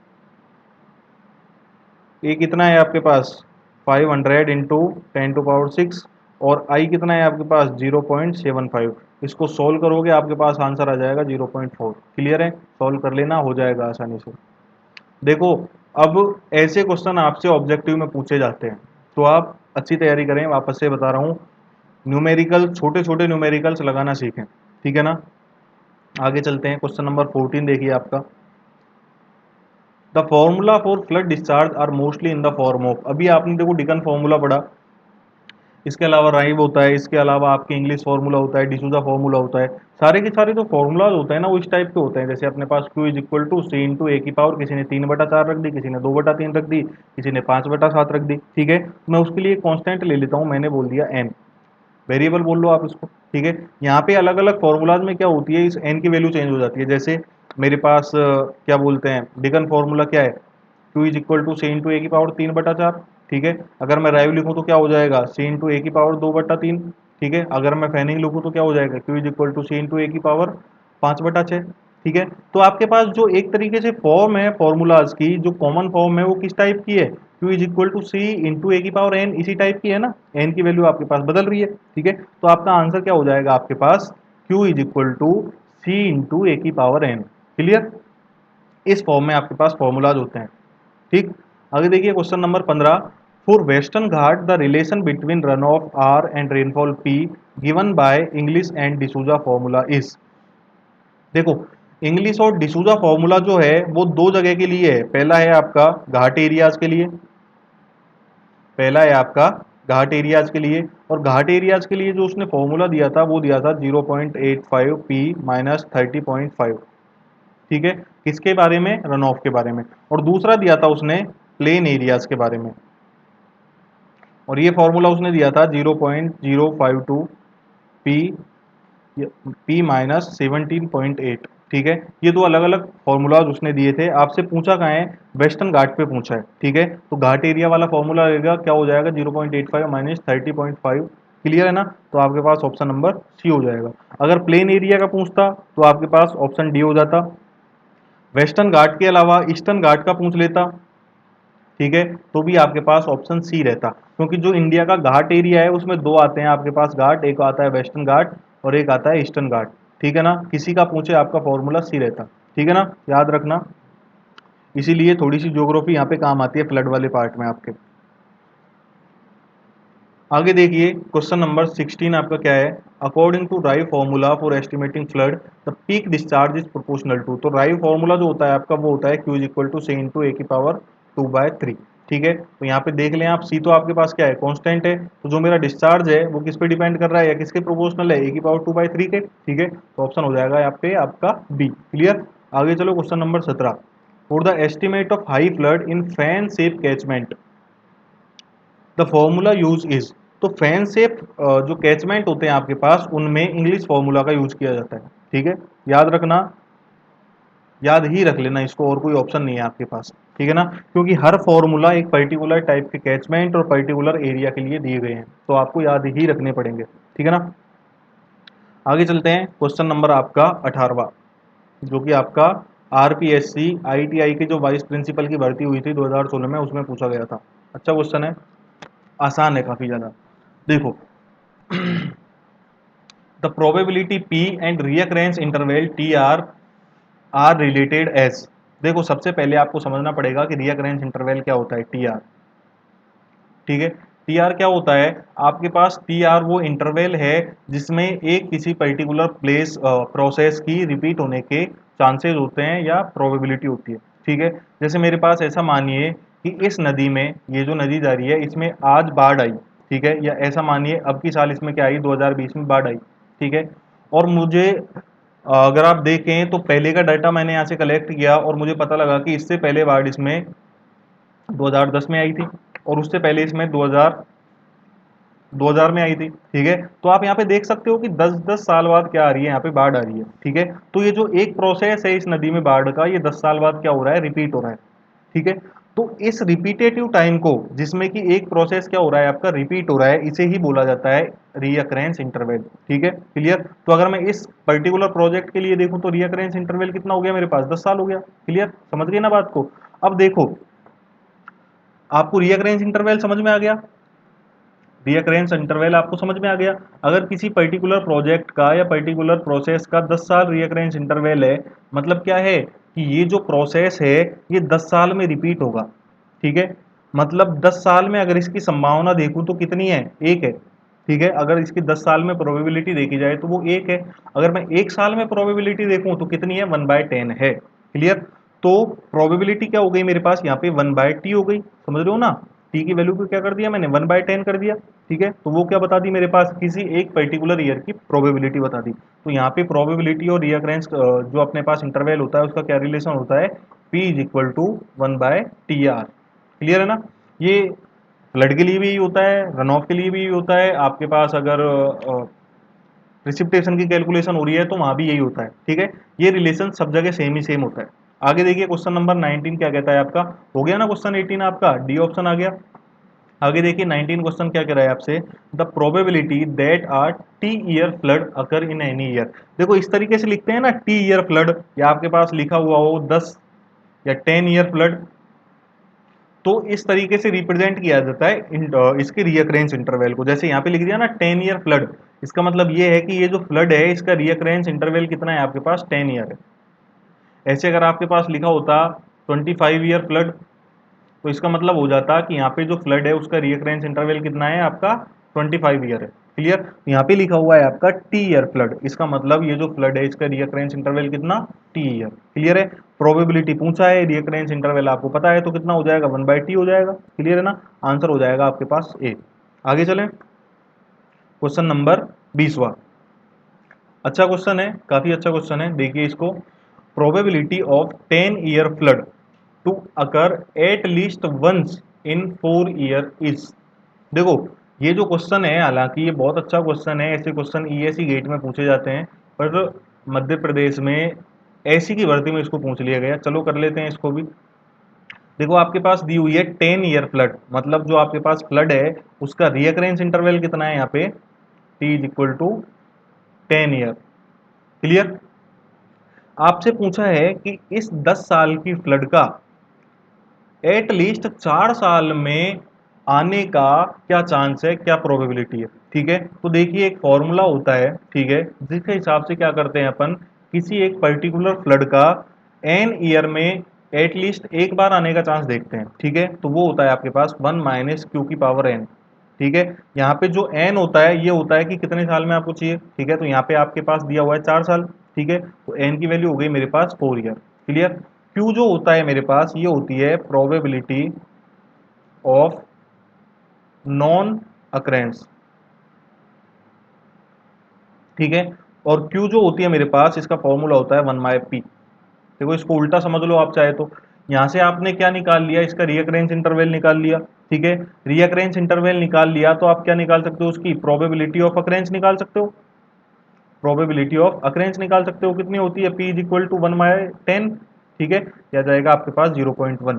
ए कितना है आपके पास, 500 इंटू 10⁻6। और आई कितना है आपके पास, 0.75। इसको सोल्व करोगे आपके पास आंसर आ जाएगा 0.4। क्लियर है, सोल्व कर लेना, हो जाएगा आसानी से। देखो अब ऐसे क्वेश्चन आपसे ऑब्जेक्टिव में पूछे जाते हैं, तो आप अच्छी तैयारी करें, वापस से बता रहा हूँ। न्यूमेरिकल, छोटे छोटे न्यूमेरिकल्स लगाना सीखें। ठीक है ना। आगे चलते हैं, क्वेश्चन नंबर 14 देखिए आपका। The formula for flood discharge are mostly in the form of, अभी आपने देखो डिकन फॉर्मूला पढ़ा, इसके अलावा राइव होता है, इसके अलावा आपके इंग्लिश फार्मूला होता है, डिसूजा फार्मूला होता है। सारे के सारे जो फार्मूलाज होते हैं ना वो इस टाइप के होते हैं, जैसे अपने पास Q is equal to C into A की पावर, किसी ने 3/4 रख दी, किसी ने 2/3 रख दी, किसी ने 5/7 रख दी। ठीक है, मैं उसके लिए कांस्टेंट ले लेता हूँ, मैंने बोल दिया एन, वेरिएबल बोल लो आप इसको। ठीक है, यहाँ पे अलग अलग फॉर्मूलाज में क्या होती है, इस एन की वैल्यू चेंज हो जाती है। जैसे मेरे पास क्या बोलते हैं, डिगन फॉर्मूला क्या है, Q is equal to C into A की पावर 3/4। ठीक है, अगर मैं राइव लिखूँ तो क्या हो जाएगा, सी इंटू ए की पावर 2/3। ठीक है, अगर मैं फैनिंग लिखूँ तो क्या हो जाएगा, Q is equal to C into A की पावर 5/6। ठीक है, तो आपके पास जो एक तरीके से फॉर्म है फॉर्मूलाज की, जो कॉमन फॉर्म है वो किस टाइप की है, Q is equal to C into A की पावर एन, इसी टाइप की है ना, एन की वैल्यू आपके पास बदल रही है। ठीक है, तो आपका आंसर क्या हो जाएगा आपके पास, Q is equal to C into A की पावर एन। क्लियर, इस फॉर्म में आपके पास फॉर्मूलाज होते हैं। ठीक, आगे देखिए question number 15। For Western Ghat the relation between run off R and rainfall P given by Inglis and D'Souza formula is. देखो, इंग्लिश और डिसूजा फॉर्मूला जो है वो दो जगह के लिए है। पहला है आपका घाट एरियाज के लिए, पहला है आपका घाट एरियाज के लिए, और घाट एरियाज के लिए जो उसने फॉर्मूला दिया था वो दिया था 0.85 पी माइनस 30.5। ठीक है, किसके बारे में, रन ऑफ के बारे में। और दूसरा दिया था उसने प्लेन एरियाज के बारे में, और ये फॉर्मूला उसने दिया था 0.052 पी, पी माइनस 17.8। ठीक है, ये दो अलग अलग फॉर्मूलाज उसने दिए थे। आपसे पूछा कहाँ है, वेस्टर्न घाट पे पूछा है। ठीक है, तो घाट एरिया वाला फॉर्मूला रहेगा, क्या हो जाएगा 0.85 माइनस 30.5। क्लियर है ना, तो आपके पास ऑप्शन नंबर सी हो जाएगा। अगर प्लेन एरिया का पूछता तो आपके पास ऑप्शन डी हो जाता। वेस्टर्न घाट के अलावा ईस्टर्न घाट का पूछ लेता, ठीक है, तो भी आपके पास ऑप्शन सी रहता, क्योंकि जो इंडिया का घाट एरिया है उसमें दो आते हैं आपके पास घाट, एक आता है वेस्टर्न घाट और एक आता है ईस्टर्न घाट। ठीक है ना, किसी का पूछे आपका फॉर्मूला सी रहता। ठीक है ना, याद रखना, इसीलिए थोड़ी सी ज्योग्राफी यहाँ पे काम आती है फ्लड वाले पार्ट में आपके। आगे देखिए क्वेश्चन नंबर 16 आपका क्या है, according to Ryves formula for estimating flood the peak discharge is proportional to. तो राइव फॉर्मूला जो होता है आपका वो होता है Q is equal to C into A की पावर 2/3। ठीक है, तो यहाँ पे देख लें आप, सी तो आपके पास क्या है, कांस्टेंट है, तो जो मेरा डिस्चार्ज है वो किस पे डिपेंड कर रहा है या किसके प्रोपोर्शनल है, ए की पावर 2/3 के। ठीक है, तो ऑप्शन हो जाएगा यहाँ पे आपका बी। क्लियर, आगे चलो question number 17। For the estimate of high flood in fan shape catchment the formula use is. तो फैन से जो कैचमेंट होते हैं आपके पास उनमें इंग्लिश फॉर्मूला का यूज किया जाता है। ठीक है, याद रखना, याद ही रख लेना इसको, और कोई ऑप्शन नहीं है आपके पास। ठीक है ना, क्योंकि हर फॉर्मूला एक पर्टिकुलर टाइप के कैचमेंट और पर्टिकुलर एरिया के लिए दिए गए हैं, तो आपको याद ही रखने पड़ेंगे। ठीक है ना, आगे चलते हैं क्वेश्चन नंबर आपका 18वां, जो कि आपका आरपीएससी आईटीआई के जो वाइस प्रिंसिपल की भर्ती हुई थी 2016 में, उसमें पूछा गया था। अच्छा क्वेश्चन है, आसान है काफी ज्यादा। देखो, the probability P and recurrence interval T are related as. देखो, सबसे पहले आपको समझना पड़ेगा कि रियकरेंस इंटरवल क्या होता है, टी आर। ठीक है, टी आर क्या होता है, आपके पास टी आर वो इंटरवल है जिसमें एक किसी पर्टिकुलर प्लेस प्रोसेस की रिपीट होने के चांसेस होते हैं या प्रोबेबिलिटी होती है। ठीक है, जैसे मेरे पास ऐसा मानिए कि इस नदी में, ये जो नदी जा रही है इसमें आज बाढ़ आई। ठीक है, या ऐसा मानिए अब की साल इसमें क्या आई, 2020 में बाढ़ आई। ठीक है, और मुझे अगर आप देखें तो पहले का डाटा मैंने यहाँ से कलेक्ट किया और मुझे पता लगा कि इससे पहले बाढ़ इसमें 2010 में आई थी, और उससे पहले इसमें 2000 में आई थी। ठीक है, तो आप यहाँ पे देख सकते हो कि 10-10 साल बाद क्या आ रही है, यहाँ पे बाढ़ आ रही है। ठीक है, तो ये जो एक प्रोसेस है इस नदी में बाढ़ का, ये 10 साल बाद क्या हो रहा है, रिपीट हो रहा है। ठीक है, तो इस रिपीटेटिव टाइम को, जिसमें कि एक प्रोसेस क्या हो रहा है आपका, रिपीट हो रहा है, इसे ही बोला जाता है रियकरेंस इंटरवल। ठीक है, क्लियर, तो अगर मैं इस पर्टिकुलर प्रोजेक्ट के लिए देखूं तो रियकरेंस इंटरवल कितना हो गया मेरे पास, 10 साल हो गया। क्लियर, समझ गए ना बात को। अब देखो, आपको रियकरेंस इंटरवल समझ में आ गया, रियकरेंस इंटरवल आपको समझ में आ गया। अगर किसी पर्टिकुलर प्रोजेक्ट का या पर्टिकुलर प्रोसेस का 10 साल रियकरेंस इंटरवल है, मतलब क्या है कि ये जो प्रोसेस है ये 10 साल में रिपीट होगा। ठीक है, मतलब 10 साल में अगर इसकी संभावना देखूं तो कितनी है, एक है। ठीक है, अगर इसकी 10 साल में प्रोबेबिलिटी देखी जाए तो वो एक है। अगर मैं एक साल में प्रोबेबिलिटी देखूं तो कितनी है, 1/10 है। क्लियर, तो प्रोबेबिलिटी क्या हो गई मेरे पास यहाँ पे, 1/t हो गई। समझ रहे हो ना, टी की वैल्यू को क्या कर दिया मैंने, 1/10 कर दिया। ठीक है, तो वो क्या बता दी मेरे पास, किसी एक पर्टिकुलर ईयर की प्रोबेबिलिटी बता दी। तो यहाँ पे प्रोबेबिलिटी और रियकरेंस जो अपने पास इंटरवल होता है उसका क्या रिलेशन होता है, P is equal to 1/TR। Clear है ना। ये फ्लड के लिए भी यही होता है, रन ऑफ के लिए भी यही होता है, आपके पास अगर प्रिसिपिटेशन की कैलकुलेशन हो रही है तो वहां भी यही होता है। ठीक है, ये रिलेशन सब जगह सेम ही सेम होता है। आगे देखिए क्वेश्चन नंबर 19 क्या कहता है आपका, हो गया ना क्वेश्चन 18 आपका, डी ऑप्शन आ गया। आगे देखिए 19 क्वेश्चन क्या कह रहा है आपसे, the probability that R T year flood occur in any year. देखो इस तरीके से लिखते हैं ना, टी ईयर फ्लड, या आपके पास लिखा हुआ हो 10 या 10 ईयर फ्लड, तो इस तरीके से रिप्रेजेंट किया जाता है इसके रियकरेंस इंटरवल को। जैसे यहाँ पे लिख दिया ना 10 ईयर फ्लड, इसका मतलब ये है कि ये जो फ्लड है इसका रियकरेंस इंटरवल कितना है आपके पास, 10 ईयर है। ऐसे अगर आपके पास लिखा होता 25 ईयर फ्लड, तो इसका मतलब हो जाता कि यहाँ पे जो फ्लड है उसका रियकरेंस इंटरवल कितना है आपका, 25 ईयर है। क्लियर, यहाँ पे लिखा हुआ है आपका टी ईयर फ्लड, इसका मतलब ये जो फ्लड है इसका रियकरेंस इंटरवल कितना, टी ईयर। क्लियर है, प्रोबेबिलिटी पूछा है, रियकरेंस इंटरवल आपको पता है, तो कितना हो जाएगा, 1/T हो जाएगा। क्लियर है ना, आंसर हो जाएगा आपके पास ए। आगे चलें, क्वेश्चन नंबर 20वां। अच्छा क्वेश्चन है, काफी अच्छा क्वेश्चन है, देखिए इसको। Probability of 10 year flood to occur at least once in 4 year is. देखो ये जो क्वेश्चन है, हालांकि ये बहुत अच्छा क्वेश्चन है, ऐसे क्वेश्चन ईएससी गेट में पूछे जाते हैं, पर मध्य प्रदेश में ऐसी की भर्ती में इसको पूछ लिया गया। चलो कर लेते हैं इसको भी। देखो आपके पास दी हुई है 10 ईयर फ्लड, मतलब जो आपके पास फ्लड है उसका रियकरेंस इंटरवल कितना है यहाँ पे, T is equal to 10 year. Clear, आपसे पूछा है कि इस 10 साल की फ्लड का एट लीस्ट 4 साल में आने का क्या चांस है, क्या प्रोबेबिलिटी है। ठीक है, तो देखिए एक फॉर्मूला होता है, ठीक है, जिसके हिसाब से क्या करते हैं अपन, किसी एक पर्टिकुलर फ्लड का एन ईयर में एटलीस्ट एक बार आने का चांस देखते हैं। ठीक है, तो वो होता है आपके पास 1 - Q⁴ n। ठीक है, यहाँ पे जो n होता है ये होता है कि कितने साल में आपको चाहिए। ठीक है, तो यहाँ पे आपके पास दिया हुआ है 4 साल। ठीक है, तो n की वैल्यू हो गई मेरे पास 4 ईयर। क्लियर, q जो होता है मेरे पास ये होती है प्रोबेबिलिटी ऑफ नॉन अक्रेंस। ठीक है, और q जो होती है मेरे पास इसका फॉर्मूला होता है 1/p। देखो इसको उल्टा समझ लो आप चाहे तो, यहां से आपने क्या निकाल लिया, इसका रियकरेंस इंटरवल निकाल लिया। ठीक है, रियकरेंस इंटरवल निकाल लिया तो आप क्या निकाल सकते हो, उसकी प्रोबेबिलिटी ऑफ अक्रेंस निकाल सकते हो। प्रोबेबिलिटी ऑफ अक्रेंस निकाल सकते हो, कितनी होती है, p इज इक्वल टू 1/10। ठीक है, यह जाएगा आपके पास 0.1।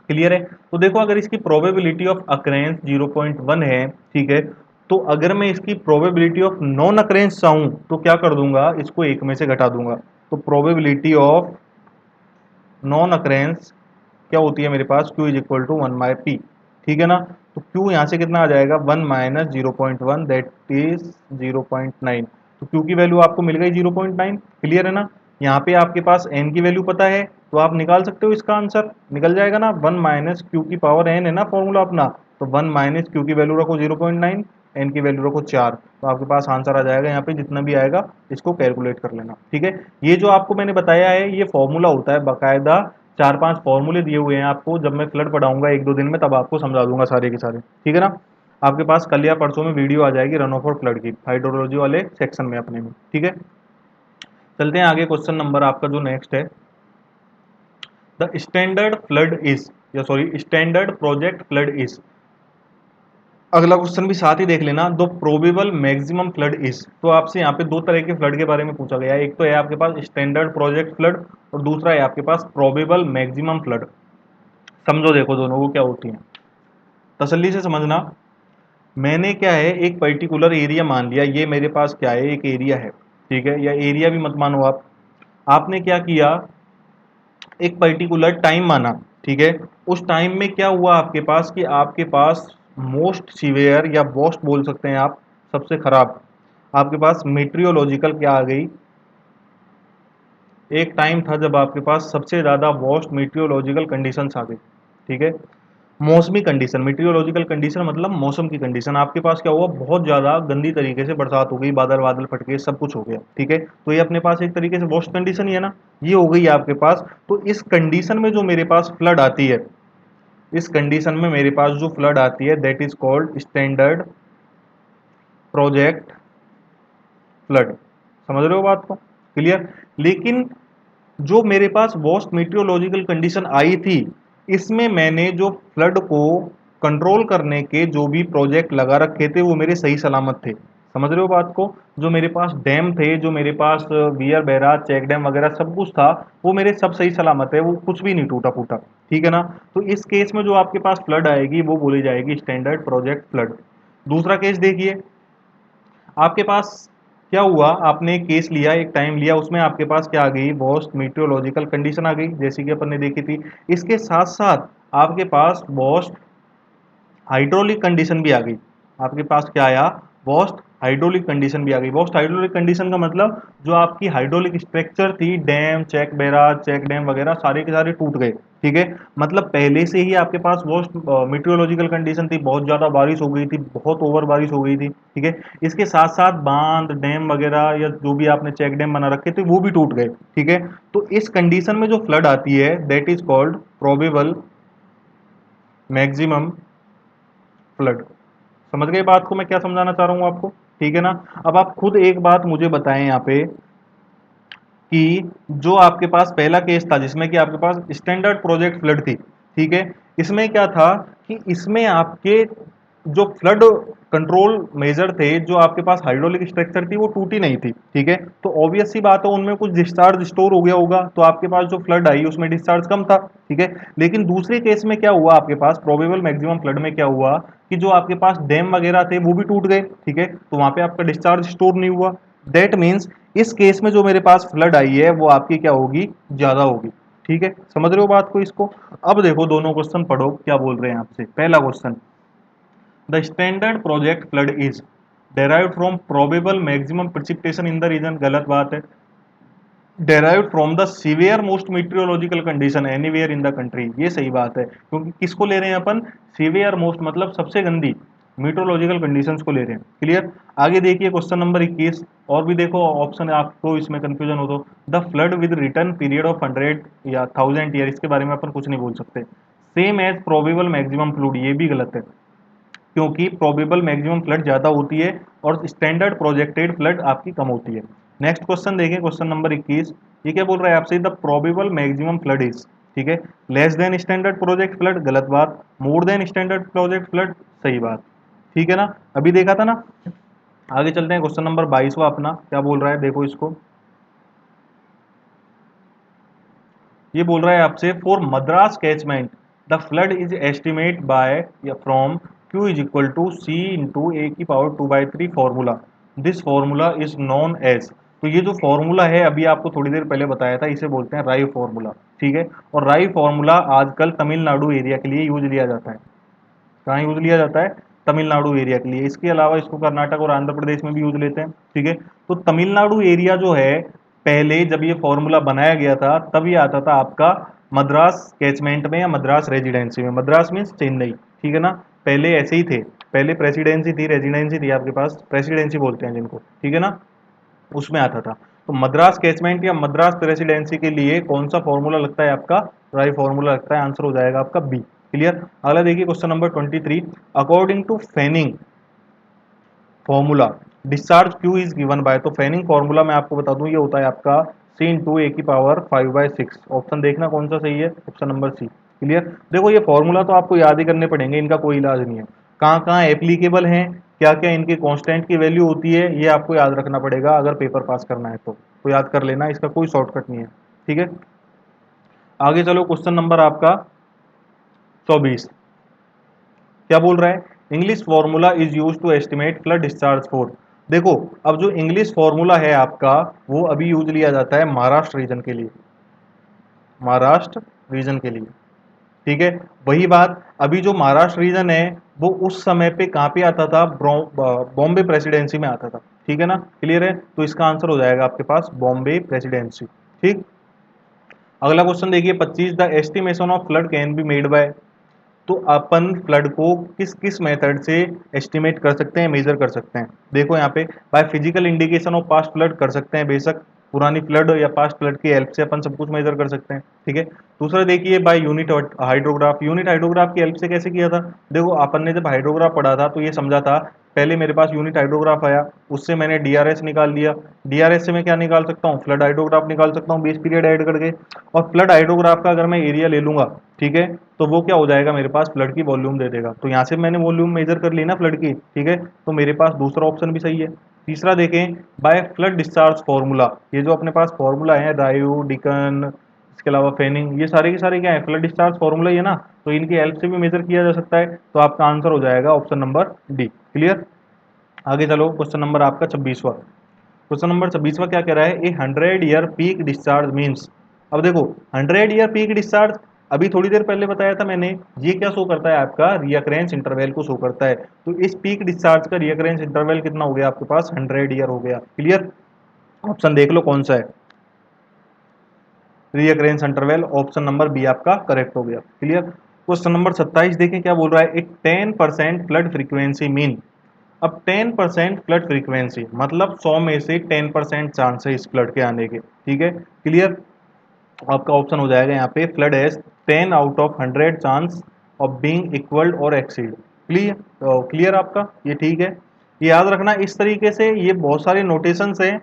क्लियर है, तो देखो अगर इसकी प्रोबेबिलिटी ऑफ अक्रेंस 0.1 है, ठीक है, तो अगर मैं इसकी प्रोबेबिलिटी ऑफ नॉन अक्रेंस चाहूं तो क्या कर दूंगा, इसको एक में से घटा दूंगा। तो प्रोबेबिलिटी ऑफ नॉन अक्रेंस क्या होती है मेरे पास, q is equal to 1/p। ठीक है ना, तो q यहाँ से कितना आ जाएगा, 1 - 0.1 दैट इज 0.9। तो q की वैल्यू आपको मिल गई 0.9। क्लियर है ना, यहाँ पे आपके पास n की वैल्यू पता है तो आप निकाल सकते हो, इसका आंसर निकल जाएगा ना, 1 - Q⁴n है ना फॉर्मूला अपना, तो 1 - Q की वैल्यू रखो 0.9, n की वैल्यू रखो 4, तो आपके पास आंसर आ जाएगा। यहाँ पे जितना भी आएगा इसको कैलकुलेट कर लेना। ठीक है, ये जो आपको मैंने बताया है ये फॉर्मूला होता है, बाकायदा 4-5 फॉर्मूले दिए हुए हैं आपको, जब मैं फ्लड पढ़ाऊंगा 1-2 दिन में तब आपको समझा दूंगा सारे के सारे। ठीक है ना, आपके पास कल या परसों में वीडियो आ जाएगी रन ऑफ और फ्लड की, हाइड्रोलॉजी वाले सेक्शन में अपने में। ठीक है, चलते हैं आगे, क्वेश्चन नंबर आपका जो नेक्स्ट है, द स्टैंडर्ड फ्लड इज, या sorry standard project flood is. अगला क्वेश्चन भी साथ ही देख लेना, दो प्रोबेबल मैक्सिमम फ्लड इज। तो आपसे यहाँ पे दो तरह के फ्लड के बारे में पूछा गया है, एक तो है आपके पास स्टैंडर्ड प्रोजेक्ट फ्लड और दूसरा है आपके पास प्रोबेबल मैक्सिमम फ्लड। समझो देखो दोनों को क्या होती है, तसल्ली से समझना। मैंने क्या है एक पर्टिकुलर एरिया मान लिया, ये मेरे पास क्या है, एक एरिया है। ठीक है, या एरिया भी मत मानो आप, आपने क्या किया, एक पर्टिकुलर टाइम माना। ठीक है, उस टाइम में क्या हुआ आपके पास, कि आपके पास मोस्ट सीवियर या वर्स्ट बोल सकते हैं आप, सबसे खराब आपके पास मेट्रियोलॉजिकल क्या आ गई, एक टाइम था जब आपके पास सबसे ज़्यादा वर्स्ट मेट्रियोलॉजिकल कंडीशंस आ गई। ठीक है, मौसमी कंडीशन, मेट्रियोलॉजिकल कंडीशन मतलब मौसम की कंडीशन, आपके पास क्या हुआ, बहुत ज़्यादा गंदी तरीके से बरसात हो गई, बादल बादल फट गए, सब कुछ हो गया। ठीक है, तो ये अपने पास एक तरीके से वर्स्ट कंडीशन ही है ना, ये हो गई आपके पास। तो इस कंडीशन में जो मेरे पास फ्लड आती है इस कंडीशन में मेरे पास जो फ्लड आती है that is called standard project flood. समझ रहे हो बात को? क्लियर? लेकिन जो मेरे पास वर्स्ट मीटियोलॉजिकल कंडीशन आई थी, इसमें मैंने जो फ्लड को कंट्रोल करने के जो भी प्रोजेक्ट लगा रखे थे वो मेरे सही सलामत थे। समझ रहे हो बात को? जो मेरे पास डैम थे, जो मेरे पास बियर बैराज चेक डैम वगैरह सब कुछ था, वो मेरे सब सही सलामत है, वो कुछ भी नहीं टूटा फूटा। ठीक है ना? तो इस केस में जो आपके पास फ्लड आएगी वो बोली जाएगी स्टैंडर्ड प्रोजेक्ट फ्लड। दूसरा केस देखिए, आपके पास क्या हुआ, आपने एक केस लिया, एक टाइम लिया, उसमें आपके पास क्या आ गई, वर्स्ट मीटियोलॉजिकल कंडीशन आ गई जैसे कि अपन ने देखी थी। इसके साथ साथ आपके पास वर्स्ट हाइड्रोलिक कंडीशन भी आ गई। आपके पास क्या आया, वर्स्ट हाइड्रोलिक कंडीशन भी आ गई। वर्स्ट हाइड्रोलिक कंडीशन का मतलब जो आपकी हाइड्रोलिक स्ट्रक्चर थी, dam check barrage check dam वगैरह सारे के सारे टूट गए। ठीक है? मतलब पहले से ही आपके पास वर्स्ट मीटियोलॉजिकल कंडीशन थी, बहुत ज्यादा बारिश हो गई थी, बहुत ओवर बारिश हो गई थी। ठीक है? इसके साथ साथ बांध डैम वगैरह या जो भी आपने चेक डैम बना रखे थे वो भी टूट गए। ठीक है? तो इस कंडीशन में जो फ्लड आती है that is called probable maximum flood. समझ गए बात को मैं क्या समझाना चाह रहा हूं आपको? ठीक है ना? अब आप खुद एक बात मुझे बताएं यहाँ पे कि जो आपके पास पहला केस था जिसमें कि आपके पास स्टैंडर्ड प्रोजेक्ट फ्लड थी, ठीक है, इसमें क्या था कि इसमें आपके जो फ्लड कंट्रोल मेजर थे, जो आपके पास हाइड्रोलिक स्ट्रक्चर थी वो टूटी नहीं थी। ठीक है? तो ऑब्वियस सी बात है उनमें कुछ डिस्चार्ज स्टोर हो गया होगा, तो आपके पास जो फ्लड आई उसमें डिस्चार्ज कम था। ठीक है? लेकिन दूसरे केस में क्या हुआ, आपके पास प्रोबेबल मैक्सिमम फ्लड में क्या हुआ कि जो आपके पास डैम वगैरह थे वो भी टूट गए। ठीक है? तो वहां पे आपका डिस्चार्ज स्टोर नहीं हुआ। दैट मीन्स इस केस में जो मेरे पास फ्लड आई है वो आपकी क्या होगी, ज्यादा होगी। ठीक है? समझ रहे हो बात को इसको? अब देखो दोनों क्वेश्चन पढ़ो क्या बोल रहे हैं आपसे। पहला question, the standard project flood is derived from probable maximum precipitation in the region. गलत बात है। derived from the severe most meteorological condition anywhere in the country, ये सही बात है, क्योंकि किसको ले रहे हैं अपन, सीवियर मोस्ट मतलब सबसे गंदी मीटरोलॉजिकल कंडीशंस को ले रहे हैं। क्लियर? आगे देखिए क्वेश्चन नंबर 21, और भी देखो ऑप्शन आपको इसमें कंफ्यूजन हो तो, the flood with return period of 100 या 1000 ईयर, इसके बारे में अपन कुछ नहीं बोल सकते। Same as probable maximum flood, ये भी गलत है, क्योंकि प्रोबेबल मैक्सिमम फ्लड ज़्यादा होती है और स्टैंडर्ड प्रोजेक्टेड फ्लड आपकी कम होती है। नेक्स्ट क्वेश्चन देखें, क्वेश्चन नंबर 21, ये क्या बोल रहा है आपसे, the probable maximum flood is, ठीक है, less than standard project flood, गलत बात, more than standard project flood, सही बात। ठीक है ना? अभी देखा था ना। आगे चलते हैं, क्वेश्चन नंबर 22वां अपना क्या बोल रहा है, देखो इसको। ये बोल रहा है आपसे, for Madras catchment the flood is estimate by या from Q is equal to C into A की power 2/3 formula, this formula is known as. तो ये जो फॉर्मूला है अभी आपको थोड़ी देर पहले बताया था, इसे बोलते हैं राई फॉर्मूला। ठीक है? और राई फॉर्मूला आजकल तमिलनाडु एरिया के लिए यूज लिया जाता है। कहाँ यूज लिया जाता है, तमिलनाडु एरिया के लिए। इसके अलावा इसको कर्नाटक और आंध्र प्रदेश में भी यूज लेते हैं। ठीक है? तो तमिलनाडु एरिया जो है, पहले जब ये फॉर्मूला बनाया गया था तब ये आता था आपका मद्रास कैचमेंट में या मद्रास रेजिडेंसी में। मद्रास मीन्स चेन्नई। ठीक है ना? पहले ऐसे ही थे, पहले प्रेसिडेंसी थी, रेजिडेंसी थी आपके पास, प्रेसिडेंसी बोलते हैं जिनको। ठीक है ना? उसमें आता था। तो मद्रास कैचमेंट या मद्रास प्रेसिडेंसी के लिए कौन सा फॉर्मूला लगता है आपका, राय फॉर्मूला लगता है। आंसर हो जाएगा आपका बी। क्लियर? अगला देखिए question number 23, according to Fanning formula discharge Q is given by. तो फेनिंग फॉर्मूला मैं आपको बता दूं, ये होता है आपका सी इंटू ए की पावर 5/6। ऑप्शन देखना कौन सा सही है, ऑप्शन नंबर सी। क्लियर? देखो ये फॉर्मूला तो आपको याद ही करने पड़ेंगे, इनका कोई इलाज नहीं है। कहाँ कहाँ एप्लीकेबल हैं, क्या क्या इनके कांस्टेंट की वैल्यू होती है, ये आपको याद रखना पड़ेगा अगर पेपर पास करना है तो याद कर लेना, इसका कोई शॉर्टकट नहीं है। ठीक है? आगे चलो, क्वेश्चन नंबर आपका 24, क्या बोल रहा है, English formula is use to estimate flood discharge for. देखो, अब जो इंग्लिश फॉर्मूला है आपका वो अभी यूज लिया जाता है महाराष्ट्र रीजन के लिए, महाराष्ट्र रीजन के लिए। ठीक है? वही बात, अभी जो महाराष्ट्र रीजन है वो उस समय पे कहाँ पे आता था, बॉम्बे प्रेसिडेंसी में आता था। ठीक है ना? क्लियर है? तो इसका आंसर हो जाएगा आपके पास बॉम्बे प्रेसिडेंसी। ठीक? अगला क्वेश्चन देखिए 25, the estimation of flood can be made by. तो अपन फ्लड को किस किस मेथड से एस्टिमेट कर सकते हैं, मेजर कर सकते हैं। देखो यहाँ पे, by physical indication of past flood कर सकते हैं, बेशक पुरानी फ्लड या पास्ट फ्लड की हेल्प से अपन सब कुछ मेजर कर सकते हैं। ठीक है। दूसरा देखिए by unit hydrograph, unit hydrograph की हेल्प से कैसे किया था। देखो अपन ने जब हाइड्रोग्राफ पढ़ा था तो ये समझा था, पहले मेरे पास यूनिट हाइड्रोग्राफ आया, उससे मैंने डीआरएस निकाल लिया, डीआरएस से मैं क्या निकाल सकता हूँ, फ्लड हाइड्रोग्राफ निकाल सकता हूँ बेस पीरियड ऐड करके। और फ्लड हाइड्रोग्राफ का अगर मैं एरिया ले लूंगा, ठीक है, तो वो क्या हो जाएगा, मेरे पास फ्लड की वॉल्यूम दे देगा। तो यहाँ से मैंने वॉल्यूम मेजर कर ली ना फ्लड की, ठीक है, तो मेरे पास दूसरा ऑप्शन भी सही है। तीसरा देखें, बाय फ्लड डिस्चार्ज फॉर्मूला, ये जो अपने पास फॉर्मूला है, रायू, डिकन, इसके अलावा फेनिंग, ये सारे के सारे क्या है, फ्लड डिस्चार्ज फॉर्मूला ही है ना, तो इनकी हेल्प से भी मेजर किया जा सकता है। तो आपका आंसर हो जाएगा ऑप्शन नंबर डी। क्लियर। आगे चलो, क्वेश्चन नंबर आपका 26वां। क्वेश्चन नंबर 26वां क्या कह रहा है, ए 100 ईयर पीक डिस्चार्ज मीन्स। अब देखो 100 ईयर पीक डिस्चार्ज, अभी थोड़ी देर पहले बताया था मैंने, ये क्या शो करता है, आपका रियकरेंस इंटरवल को शो करता है। तो इस पीक डिस्चार्ज का रियकरेंस इंटरवल कितना हो गया आपके पास, 100 ईयर हो गया। क्लियर। ऑप्शन देख लो कौन सा है, रीअक्रेंस इंटरवल, ऑप्शन नंबर बी आपका करेक्ट हो गया। क्लियर। क्वेश्चन नंबर 27 देखें क्या बोल रहा है, एक 10% फ्लड फ्रीक्वेंसी मीन। अब 10% फ्लड फ्रीक्वेंसी मतलब 100 में से 10% चांस है इस फ्लड के आने के। ठीक है। क्लियर। आपका ऑप्शन हो जाएगा यहाँ पे, flood has 10 out of 100 chance of being equalled और एक्सीड। क्लियर। तो क्लियर आपका, ये ठीक है। ये याद रखना इस तरीके से, ये बहुत सारे नोटेशंस हैं,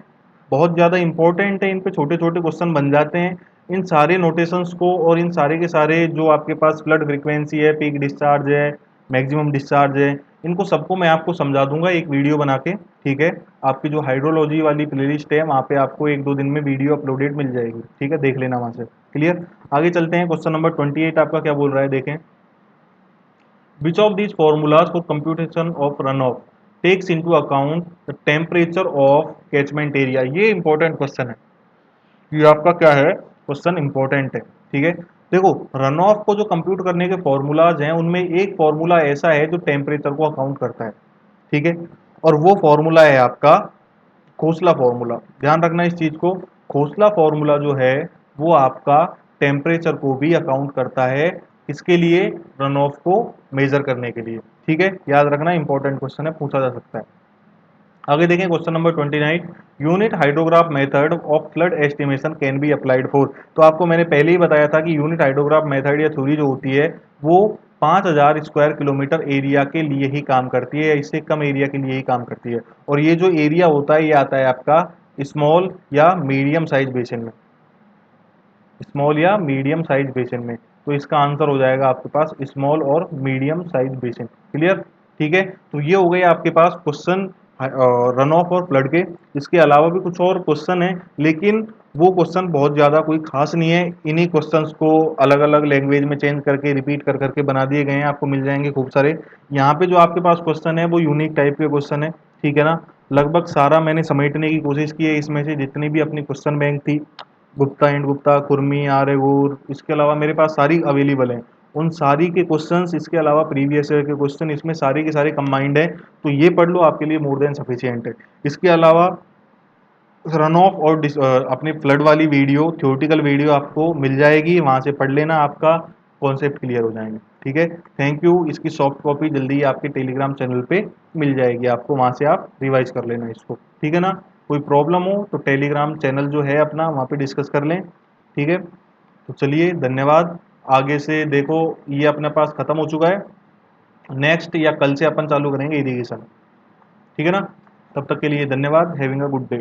बहुत ज़्यादा इंपॉर्टेंट है, इन पे छोटे छोटे क्वेश्चन बन जाते हैं। इन सारे नोटेशंस को और इन सारे के सारे जो आपके पास फ्लड फ्रीक्वेंसी है, पीक डिस्चार्ज है, मैक्सिमम डिस्चार्ज है, इनको सबको मैं आपको समझा दूंगा एक वीडियो बना के। ठीक है। आपकी जो हाइड्रोलॉजी वाली प्लेलिस्ट है वहाँ पे आपको एक दो दिन में वीडियो अपलोडेड मिल जाएगी, ठीक है, देख लेना वहाँ से। क्लियर। आगे चलते हैं, क्वेश्चन नंबर 28 आपका क्या बोल रहा है, देखें। Which of these formulas for computation of run off takes into account the temperature of catchment area. ये इंपॉर्टेंट क्वेश्चन है, ये आपका क्या है, क्वेश्चन इंपॉर्टेंट है। ठीक है। देखो, रन ऑफ को जो कंप्यूट करने के फॉर्मूलाज हैं उनमें एक फॉर्मूला ऐसा है जो टेम्परेचर को अकाउंट करता है। ठीक है। और वो फॉर्मूला है आपका खोसला फॉर्मूला। ध्यान रखना इस चीज को, खोसला फॉर्मूला जो है वो आपका टेम्परेचर को भी अकाउंट करता है, इसके लिए, रन ऑफ को मेजर करने के लिए। ठीक है, याद रखना, इंपॉर्टेंट क्वेश्चन है, पूछा जा सकता है। आगे देखें, question number 29, unit hydrograph method of flood estimation can be applied for. तो आपको मैंने पहले ही बताया था कि यूनिट हाइड्रोग्राफ मेथड या थ्योरी जो होती है वो 5000 स्क्वायर किलोमीटर एरिया के लिए ही काम करती है, या इससे कम एरिया के लिए ही काम करती है। और ये जो एरिया होता है ये आता है आपका स्मॉल या मीडियम साइज बेसिन में, स्मॉल या मीडियम साइज बेसिन में। तो इसका आंसर हो जाएगा आपके पास स्मॉल और मीडियम साइज बेसिन। क्लियर। ठीक है। तो ये हो गए आपके पास क्वेश्चन रन ऑफ और फ्लड के। इसके अलावा भी कुछ और क्वेश्चन है, लेकिन वो क्वेश्चन बहुत ज़्यादा कोई खास नहीं है, इन्हीं क्वेश्चंस को अलग अलग लैंग्वेज में चेंज करके रिपीट कर करके बना दिए गए हैं, आपको मिल जाएंगे खूब सारे। यहाँ पे जो आपके पास क्वेश्चन है वो यूनिक टाइप के क्वेश्चन है। ठीक है ना। लगभग सारा मैंने समेटने की कोशिश की है, इसमें से जितनी भी अपनी क्वेश्चन बैंक थी, गुप्ता एंड गुप्ता, कुर्मी, आर्यगुर, इसके अलावा मेरे पास सारी अवेलेबल हैं। उन सारी के क्वेश्चंस, इसके अलावा प्रीवियस ईयर के क्वेश्चन, इसमें सारे के सारे कंबाइंड हैं। तो ये पढ़ लो, आपके लिए मोर देन सफिशियंट है। इसके अलावा रन ऑफ और अपनी फ्लड वाली वीडियो, थ्योरेटिकल वीडियो आपको मिल जाएगी, वहाँ से पढ़ लेना, आपका कॉन्सेप्ट क्लियर हो जाएंगे। ठीक है। Thank you. इसकी सॉफ्ट कॉपी जल्दी ही आपके टेलीग्राम चैनल पे मिल जाएगी आपको, वहाँ से आप रिवाइज कर लेना इसको। ठीक है ना। कोई प्रॉब्लम हो तो टेलीग्राम चैनल जो है अपना, वहाँ पे डिस्कस कर लें। ठीक है। तो चलिए, धन्यवाद। आगे से देखो, ये अपने पास खत्म हो चुका है, नेक्स्ट या कल से अपन चालू करेंगे इरिगेशन। ठीक है ना। तब तक के लिए धन्यवाद। Having a good day.